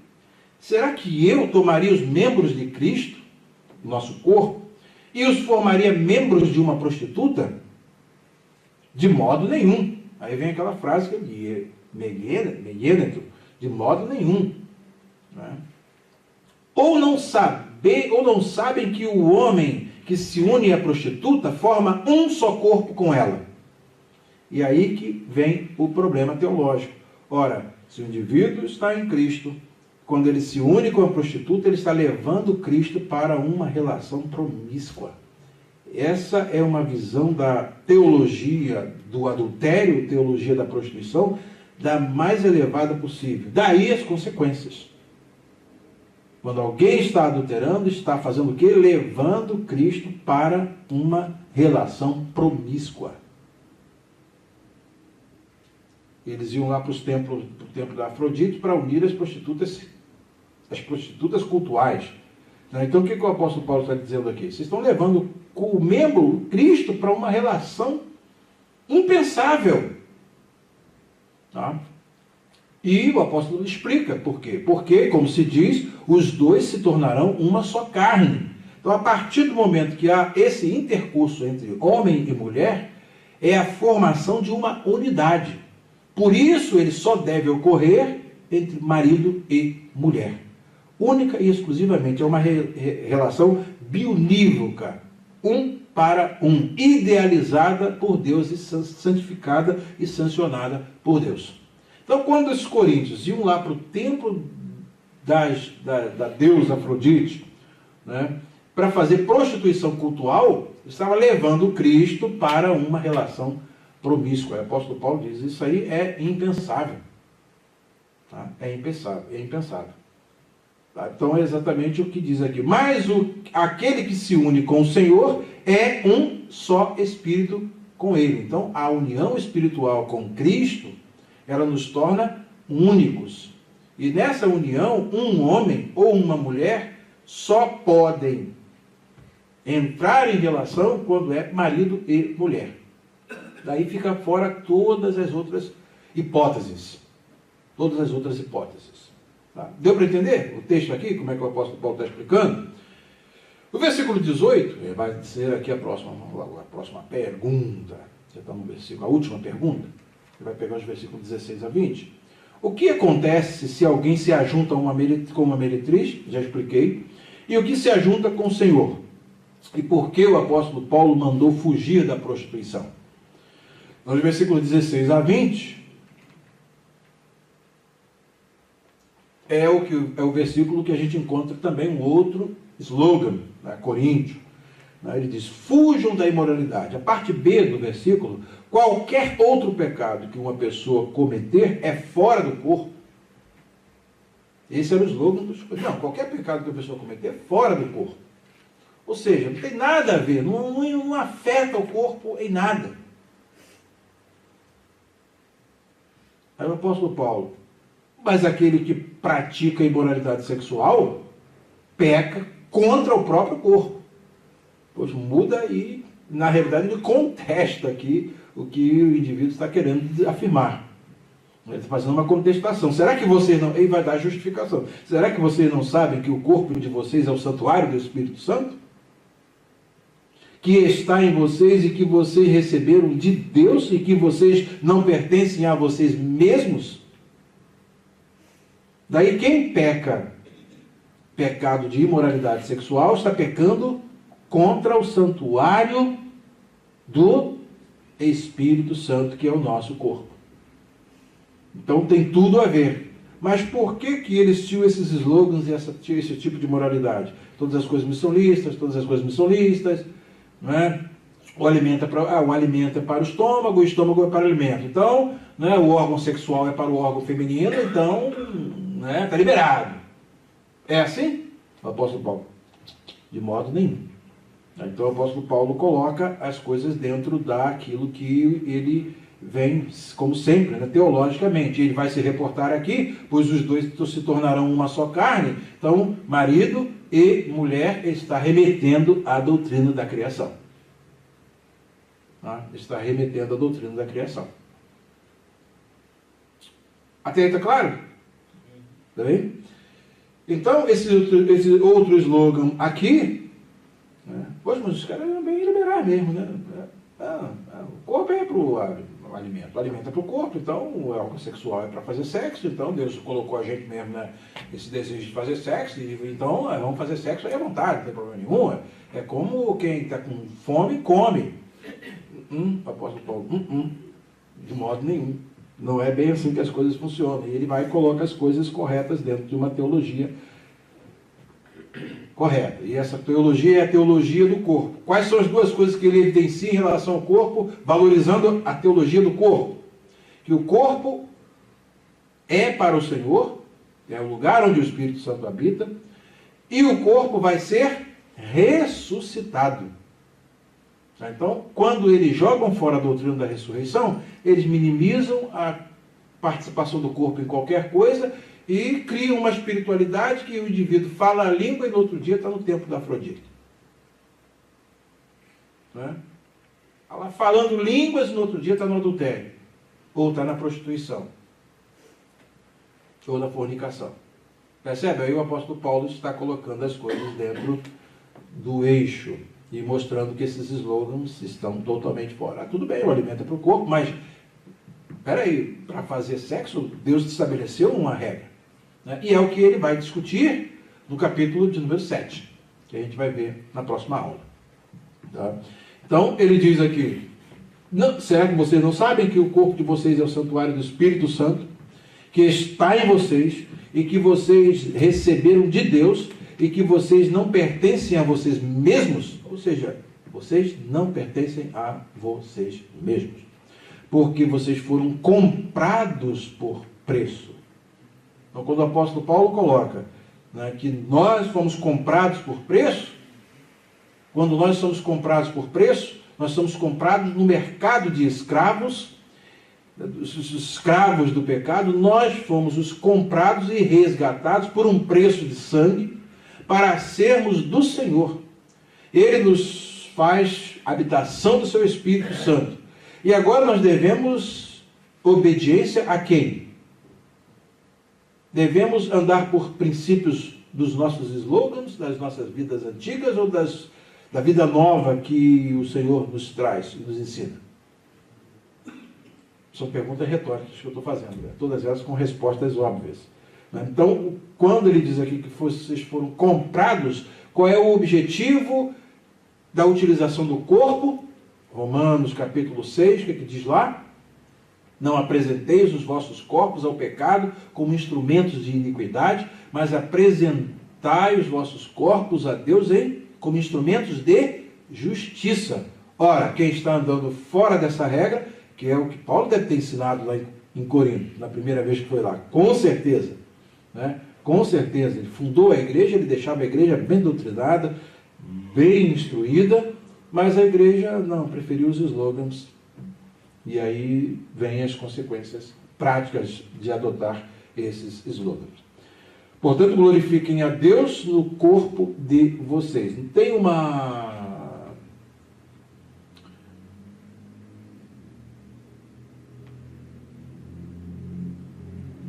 Será que eu tomaria os membros de Cristo, nosso corpo, e os formaria membros de uma prostituta? De modo nenhum. Aí vem aquela frase que eu li, de modo nenhum. Né? Ou não sabem que o homem que se une à prostituta forma um só corpo com ela. E aí que vem o problema teológico. Ora, se o indivíduo está em Cristo, quando ele se une com a prostituta, ele está levando Cristo para uma relação promíscua. Essa é uma visão da teologia do adultério, teologia da prostituição, da mais elevada possível. Daí as consequências. Quando alguém está adulterando, está fazendo o quê? Levando Cristo para uma relação promíscua. Eles iam lá para o templo da Afrodite para unir as prostitutas cultuais. Então o que o apóstolo Paulo está dizendo aqui? Vocês estão levando o membro Cristo para uma relação impensável. Tá? E o apóstolo explica por quê. Porque, como se diz, os dois se tornarão uma só carne. Então, a partir do momento que há esse intercurso entre homem e mulher, é a formação de uma unidade. Por isso, ele só deve ocorrer entre marido e mulher. Única e exclusivamente. É uma relação bionívoca. Um para um. Idealizada por Deus e santificada e sancionada por Deus. Então, quando os coríntios iam lá para o templo da deusa Afrodite, né, para fazer prostituição cultual, estava levando Cristo para uma relação promíscua. O apóstolo Paulo diz, isso aí é impensável. Tá? É impensável. Tá? Então, é exatamente o que diz aqui. Mas aquele que se une com o Senhor é um só espírito com ele. Então, a união espiritual com Cristo, ela nos torna únicos. E nessa união, um homem ou uma mulher só podem entrar em relação quando é marido e mulher. Daí fica fora todas as outras hipóteses. Todas as outras hipóteses. Tá? Deu para entender o texto aqui? Como é que o apóstolo Paulo está explicando? O versículo 18, vai ser aqui a próxima pergunta. Já está no versículo, a última pergunta. Você vai pegar os versículos 16 a 20. O que acontece se alguém se ajunta com uma meretriz? Já expliquei. E o que se ajunta com o Senhor? E por que o apóstolo Paulo mandou fugir da prostituição? Nos versículos 16 a 20, é o versículo que a gente encontra também um outro slogan, né, Coríntio. Ele diz, fujam da imoralidade. A parte B do versículo, qualquer outro pecado que uma pessoa cometer é fora do corpo. Esse era o slogan dos... Não, qualquer pecado que a pessoa cometer é fora do corpo. Ou seja, não tem nada a ver, não afeta o corpo em nada. Aí o apóstolo Paulo, mas aquele que pratica imoralidade sexual peca contra o próprio corpo. Pois muda e, na realidade, ele contesta aqui o que o indivíduo está querendo afirmar. Ele está fazendo uma contestação. Será que vocês não... Ele vai dar justificação. Será que vocês não sabem que o corpo de vocês é o santuário do Espírito Santo? Que está em vocês e que vocês receberam de Deus e que vocês não pertencem a vocês mesmos? Daí quem peca pecado de imoralidade sexual está pecando contra o santuário do Espírito Santo, que é o nosso corpo. Então tem tudo a ver. Mas por que eles tinham esses slogans e esse tipo de moralidade? Todas as coisas me são listas, né? O alimento é para o estômago é para o alimento. Então, né, o órgão sexual é para o órgão feminino, então está liberado. É assim? O apóstolo Paulo? De modo nenhum. Então o apóstolo Paulo coloca as coisas dentro daquilo que ele vem, como sempre, né, teologicamente. Ele vai se reportar aqui, pois os dois se tornarão uma só carne. Então, marido e mulher está remetendo à doutrina da criação. Está remetendo à doutrina da criação. Até aí está claro? Está bem? Então, esse outro slogan aqui, né? Poxa, mas os caras eram bem liberais mesmo, né? O corpo é para o alimento, o alimento é para o corpo, então o órgão sexual é para fazer sexo, então Deus colocou a gente mesmo, né, esse desejo de fazer sexo, e então vamos fazer sexo aí à vontade, não tem problema nenhum. É como quem está com fome, come. Apóstolo Paulo, de modo nenhum. Não é bem assim que as coisas funcionam. E ele vai e coloca as coisas corretas dentro de uma teologia correta. E essa teologia é a teologia do corpo. Quais são as duas coisas que ele evidencia em relação ao corpo, valorizando a teologia do corpo? Que o corpo é para o Senhor, é o lugar onde o Espírito Santo habita, e o corpo vai ser ressuscitado. Então, quando eles jogam fora a doutrina da ressurreição, eles minimizam a participação do corpo em qualquer coisa e criam uma espiritualidade que o indivíduo fala a língua e no outro dia está no templo da Afrodite. Né? Ela falando línguas e no outro dia está no adultério. Ou está na prostituição. Ou na fornicação. Percebe? Aí o apóstolo Paulo está colocando as coisas dentro do eixo e mostrando que esses slogans estão totalmente fora. Tudo bem, o alimento é para o corpo, mas, peraí, para fazer sexo, Deus estabeleceu uma regra. Né? E é o que ele vai discutir no capítulo de número 7, que a gente vai ver na próxima aula. Tá? Então, ele diz aqui, será que vocês não sabem que o corpo de vocês é o santuário do Espírito Santo, que está em vocês, e que vocês receberam de Deus, e que vocês não pertencem a vocês mesmos? Ou seja, vocês não pertencem a vocês mesmos. Porque vocês foram comprados por preço. Então, quando o apóstolo Paulo coloca, né, que nós fomos comprados por preço, quando nós somos comprados por preço, nós somos comprados no mercado de escravos, os escravos do pecado, nós fomos os comprados e resgatados por um preço de sangue, para sermos do Senhor. Ele nos faz habitação do seu Espírito Santo. E agora nós devemos obediência a quem? Devemos andar por princípios dos nossos slogans, das nossas vidas antigas ou da vida nova que o Senhor nos traz e nos ensina? São perguntas retóricas que eu estou fazendo, né? Todas elas com respostas óbvias. Então, quando ele diz aqui que vocês foram comprados, qual é o objetivo da utilização do corpo? Romanos capítulo 6, o que é que diz lá? Não apresenteis os vossos corpos ao pecado como instrumentos de iniquidade, mas apresentai os vossos corpos a Deus como instrumentos de justiça. Ora, quem está andando fora dessa regra, que é o que Paulo deve ter ensinado lá em Corinto, na primeira vez que foi lá, com certeza. Né? Com certeza, ele fundou a igreja, ele deixava a igreja bem doutrinada, bem instruída, mas a igreja não, preferiu os slogans. E aí vêm as consequências práticas de adotar esses slogans. Portanto, glorifiquem a Deus no corpo de vocês. Não tem uma...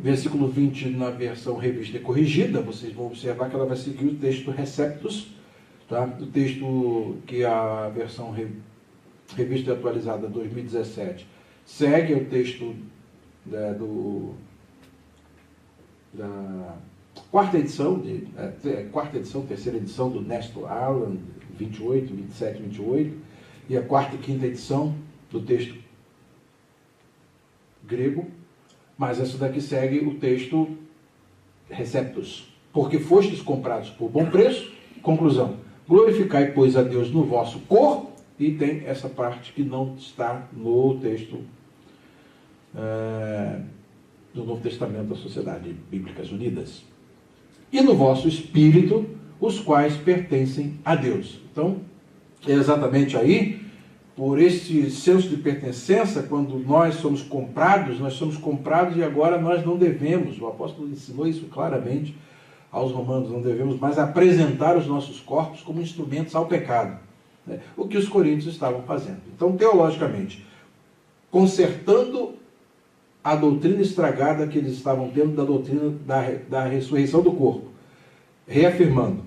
Versículo 20, na versão revista e corrigida, vocês vão observar que ela vai seguir o texto Receptus, tá? O texto que a versão revista e atualizada 2017 segue o texto da quarta edição, terceira edição do Nestor Aland, 28, 27, 28, e a quarta e quinta edição do texto grego. Mas essa daqui segue o texto Receptus. Porque fostes comprados por bom preço. Conclusão. Glorificai, pois, a Deus no vosso corpo. E tem essa parte que não está no texto do Novo Testamento das Sociedades Bíblicas Unidas. E no vosso espírito, os quais pertencem a Deus. Então, é exatamente aí... Por esse senso de pertencença, quando nós somos comprados e agora nós não devemos, o apóstolo ensinou isso claramente aos romanos, não devemos mais apresentar os nossos corpos como instrumentos ao pecado, né? O que os coríntios estavam fazendo. Então, teologicamente, consertando a doutrina estragada que eles estavam tendo da doutrina da ressurreição do corpo, reafirmando,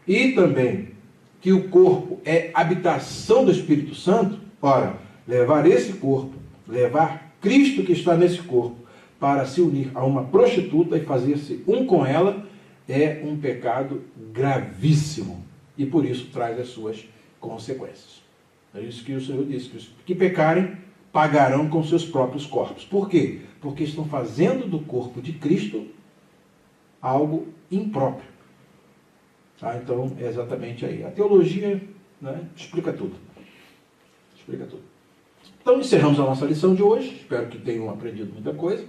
e também que o corpo é habitação do Espírito Santo, ora, levar esse corpo, levar Cristo que está nesse corpo, para se unir a uma prostituta e fazer-se um com ela, é um pecado gravíssimo. E por isso traz as suas consequências. É isso que o Senhor disse, que os que pecarem pagarão com seus próprios corpos. Por quê? Porque estão fazendo do corpo de Cristo algo impróprio. Tá? Então, é exatamente aí. A teologia, né, explica tudo. Explica tudo. Então, encerramos a nossa lição de hoje. Espero que tenham aprendido muita coisa.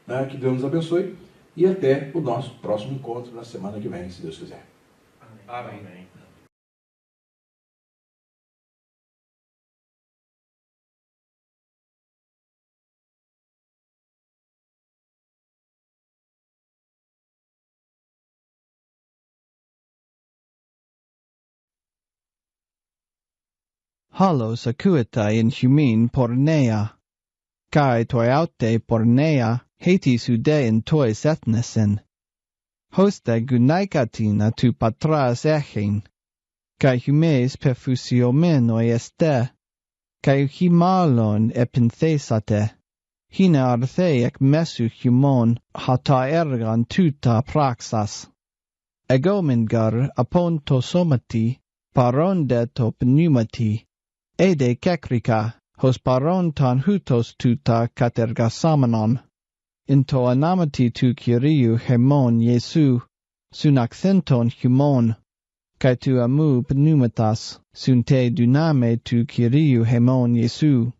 Né? Que Deus nos abençoe. E até o nosso próximo encontro na semana que vem, se Deus quiser. Amém. Amém. Halos acuita in humin pornea, kai toiaute pornea hetis udein tois ethnesen. Hoste gunaikatina tu patras echin, kai humes perfusiomenoi este, kai himalon epinthesate, hina artheic mesu humon hata ergan tuta praxas. Egomingar apon tosomati, paronde to pneumati, ede kekrika, hos parontan hutos tuta katergasamenon. Into anamati tu Kyriou hemon Jesu, sun accenton humon, kai tu amu pneumatas, sun te duname tu Kyriou hemon Jesu,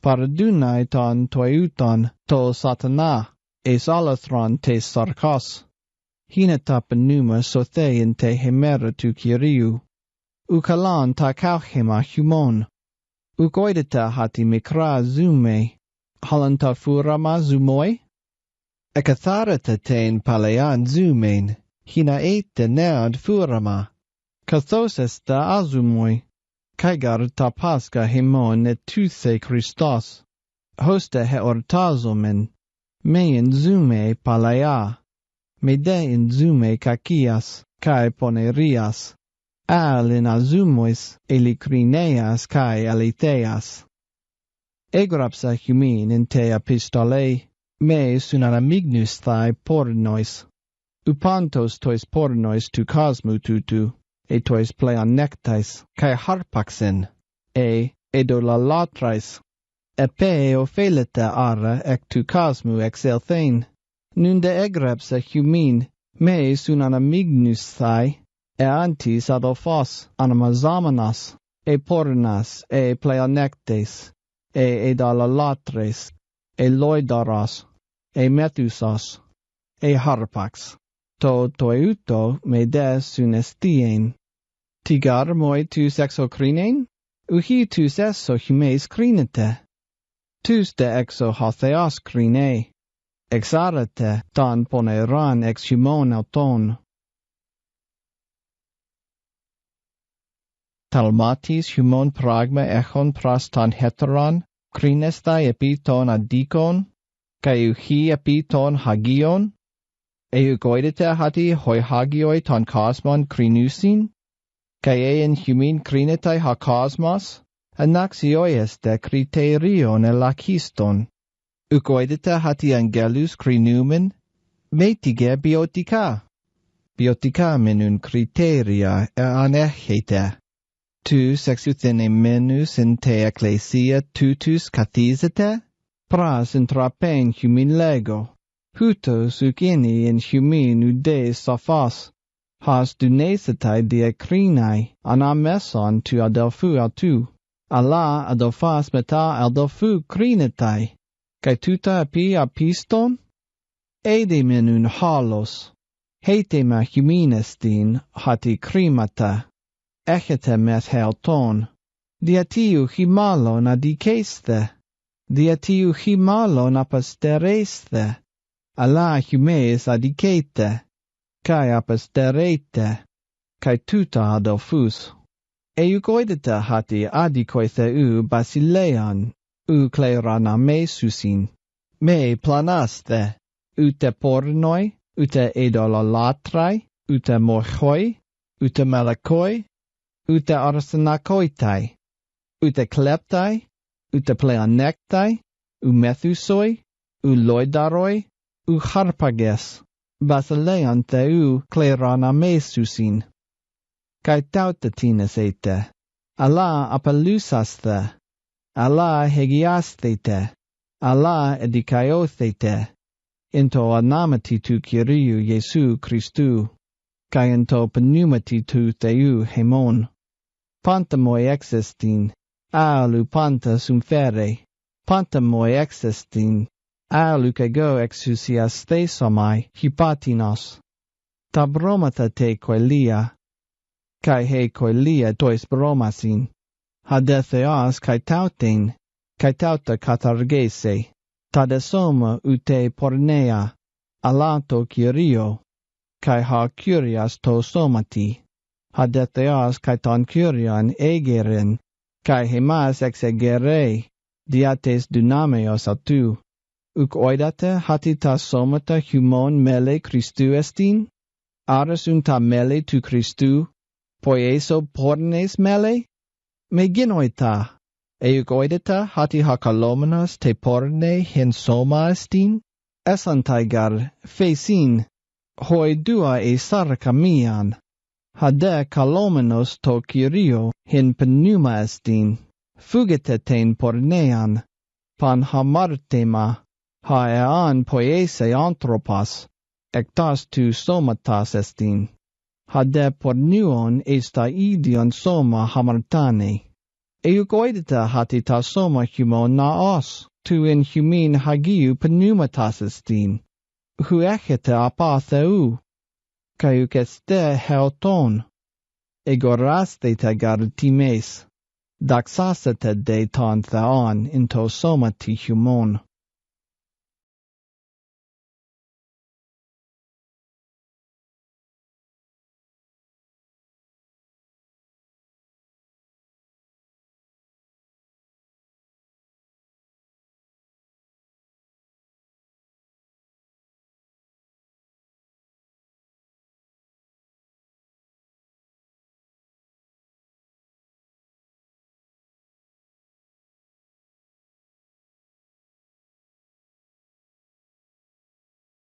paradunai ton toiuton to satana, es alathron te sarkos. Hinata pneuma sothe in te hemera tu Kyriou, ukalan ta kauchema humon. Ugoidita hati mikra zume, halanta furama zumoi? Ekatharata tein palean zumein, hina eite nead furama. Kathoses da azumoi, kaigar ta pasca himon et tuse Christos. Hoste heortazomen, mein zume palea, medein zume kakias, kai ponerias. Al in azumois elicrineas kai alitheas. Egrapsa humin in te epistole, me sunanamignus thai pornois. Upantos tois pornois tu cosmu tutu, e tois pleonectais, kai harpaxen, edolalatrais. Epe ophelita ara ec tu cosmu exelthein. Nunde egrapsa humin, me sunanamignus thai, antis adelphos anamazamenas, pornas, pleonectes, edalalatres, loidaros, methusas, harpax, to toiuto me des sunestien. Tigar moi tus exocrinein? Uhi tus eso humes crinete. Tus de exo hotheos crine. Exarete tan poneran ex humon auton. Talmatis humon pragma echon prastan heteron, crinestai epiton adikon, kai uhi epiton hagion, eugoidete hati hoi hagioi ton cosmon crinusin, kai ein humin crinetai ha cosmos, anaxioies de criterion elakiston, eugoidete hati angelus crinumen, metige biotica menun criteria anechete. Tu sexuthene menus in te ecclesia tutus cathesete? Pras intrapen humin lego. Hutos ugini in humin ude sophos. Has dunesetai diacrinai anameson tu adelphu autu. Ala adelphas meta adelphu crinetai. Kai tuta epi apiston? Ede menun halos. Hetema huminestin hati crimata. Echete met helton, diatiu himalon adiceste, diatiu himalon apostereste, ala humes adicete, kai aposterete, kai tuta adelphus. Eugoideta hati adicoithe basileon, cleraname susin, me planaste, ute pornoi, ute idolalatrai, ute morchoi, ute malakoi, ute arsanakoitai, ute kleptai, ute pleonectai, methusoi, loidaroi, harpages, basileon theu cleranamesusin. Kai tautatines ete, ala apelusaste, alla hegiasthete, alla edikaiothete, into anamati tu Kyriou Jesu Christou, kai into pneumati tu Theou hemon. Panta moi existin, alu panta sumfere, panta moi existin, alu kego exousias thesomai hypatinos. Ta bromata te koilia, kai he koilia tois bromasin, hadetheos kai tauta katargese, ta desoma ute pornea, alato Kyrio, kai ha kyrias to somati, hadetheos kai ton kyrion egerin, kai hemas exegere, diates dunameos atu, uk oidate hatita somata humon mele Christou estin? Aras unta mele tu Christou, poieso pornes mele? Me ginoita, euk oidata hati hakalomenos te porne hen soma estin? Esantaigar, fesin, hoi dua e sarkamian, hade kalomenos to Kyrio hen pneuma estin, fugetetein pornean, pan hamartema, ha ean poiese anthropos, ektas tu somatas estin, hade pornuon esta idion soma hamartane. Eugoidita hati ta soma humon naos, tu in humin hagiu pneumatas estin, hu echete apa theu, caiuc este heoton, egoraste te gartimes, daxasete de ton theon into soma ti humon.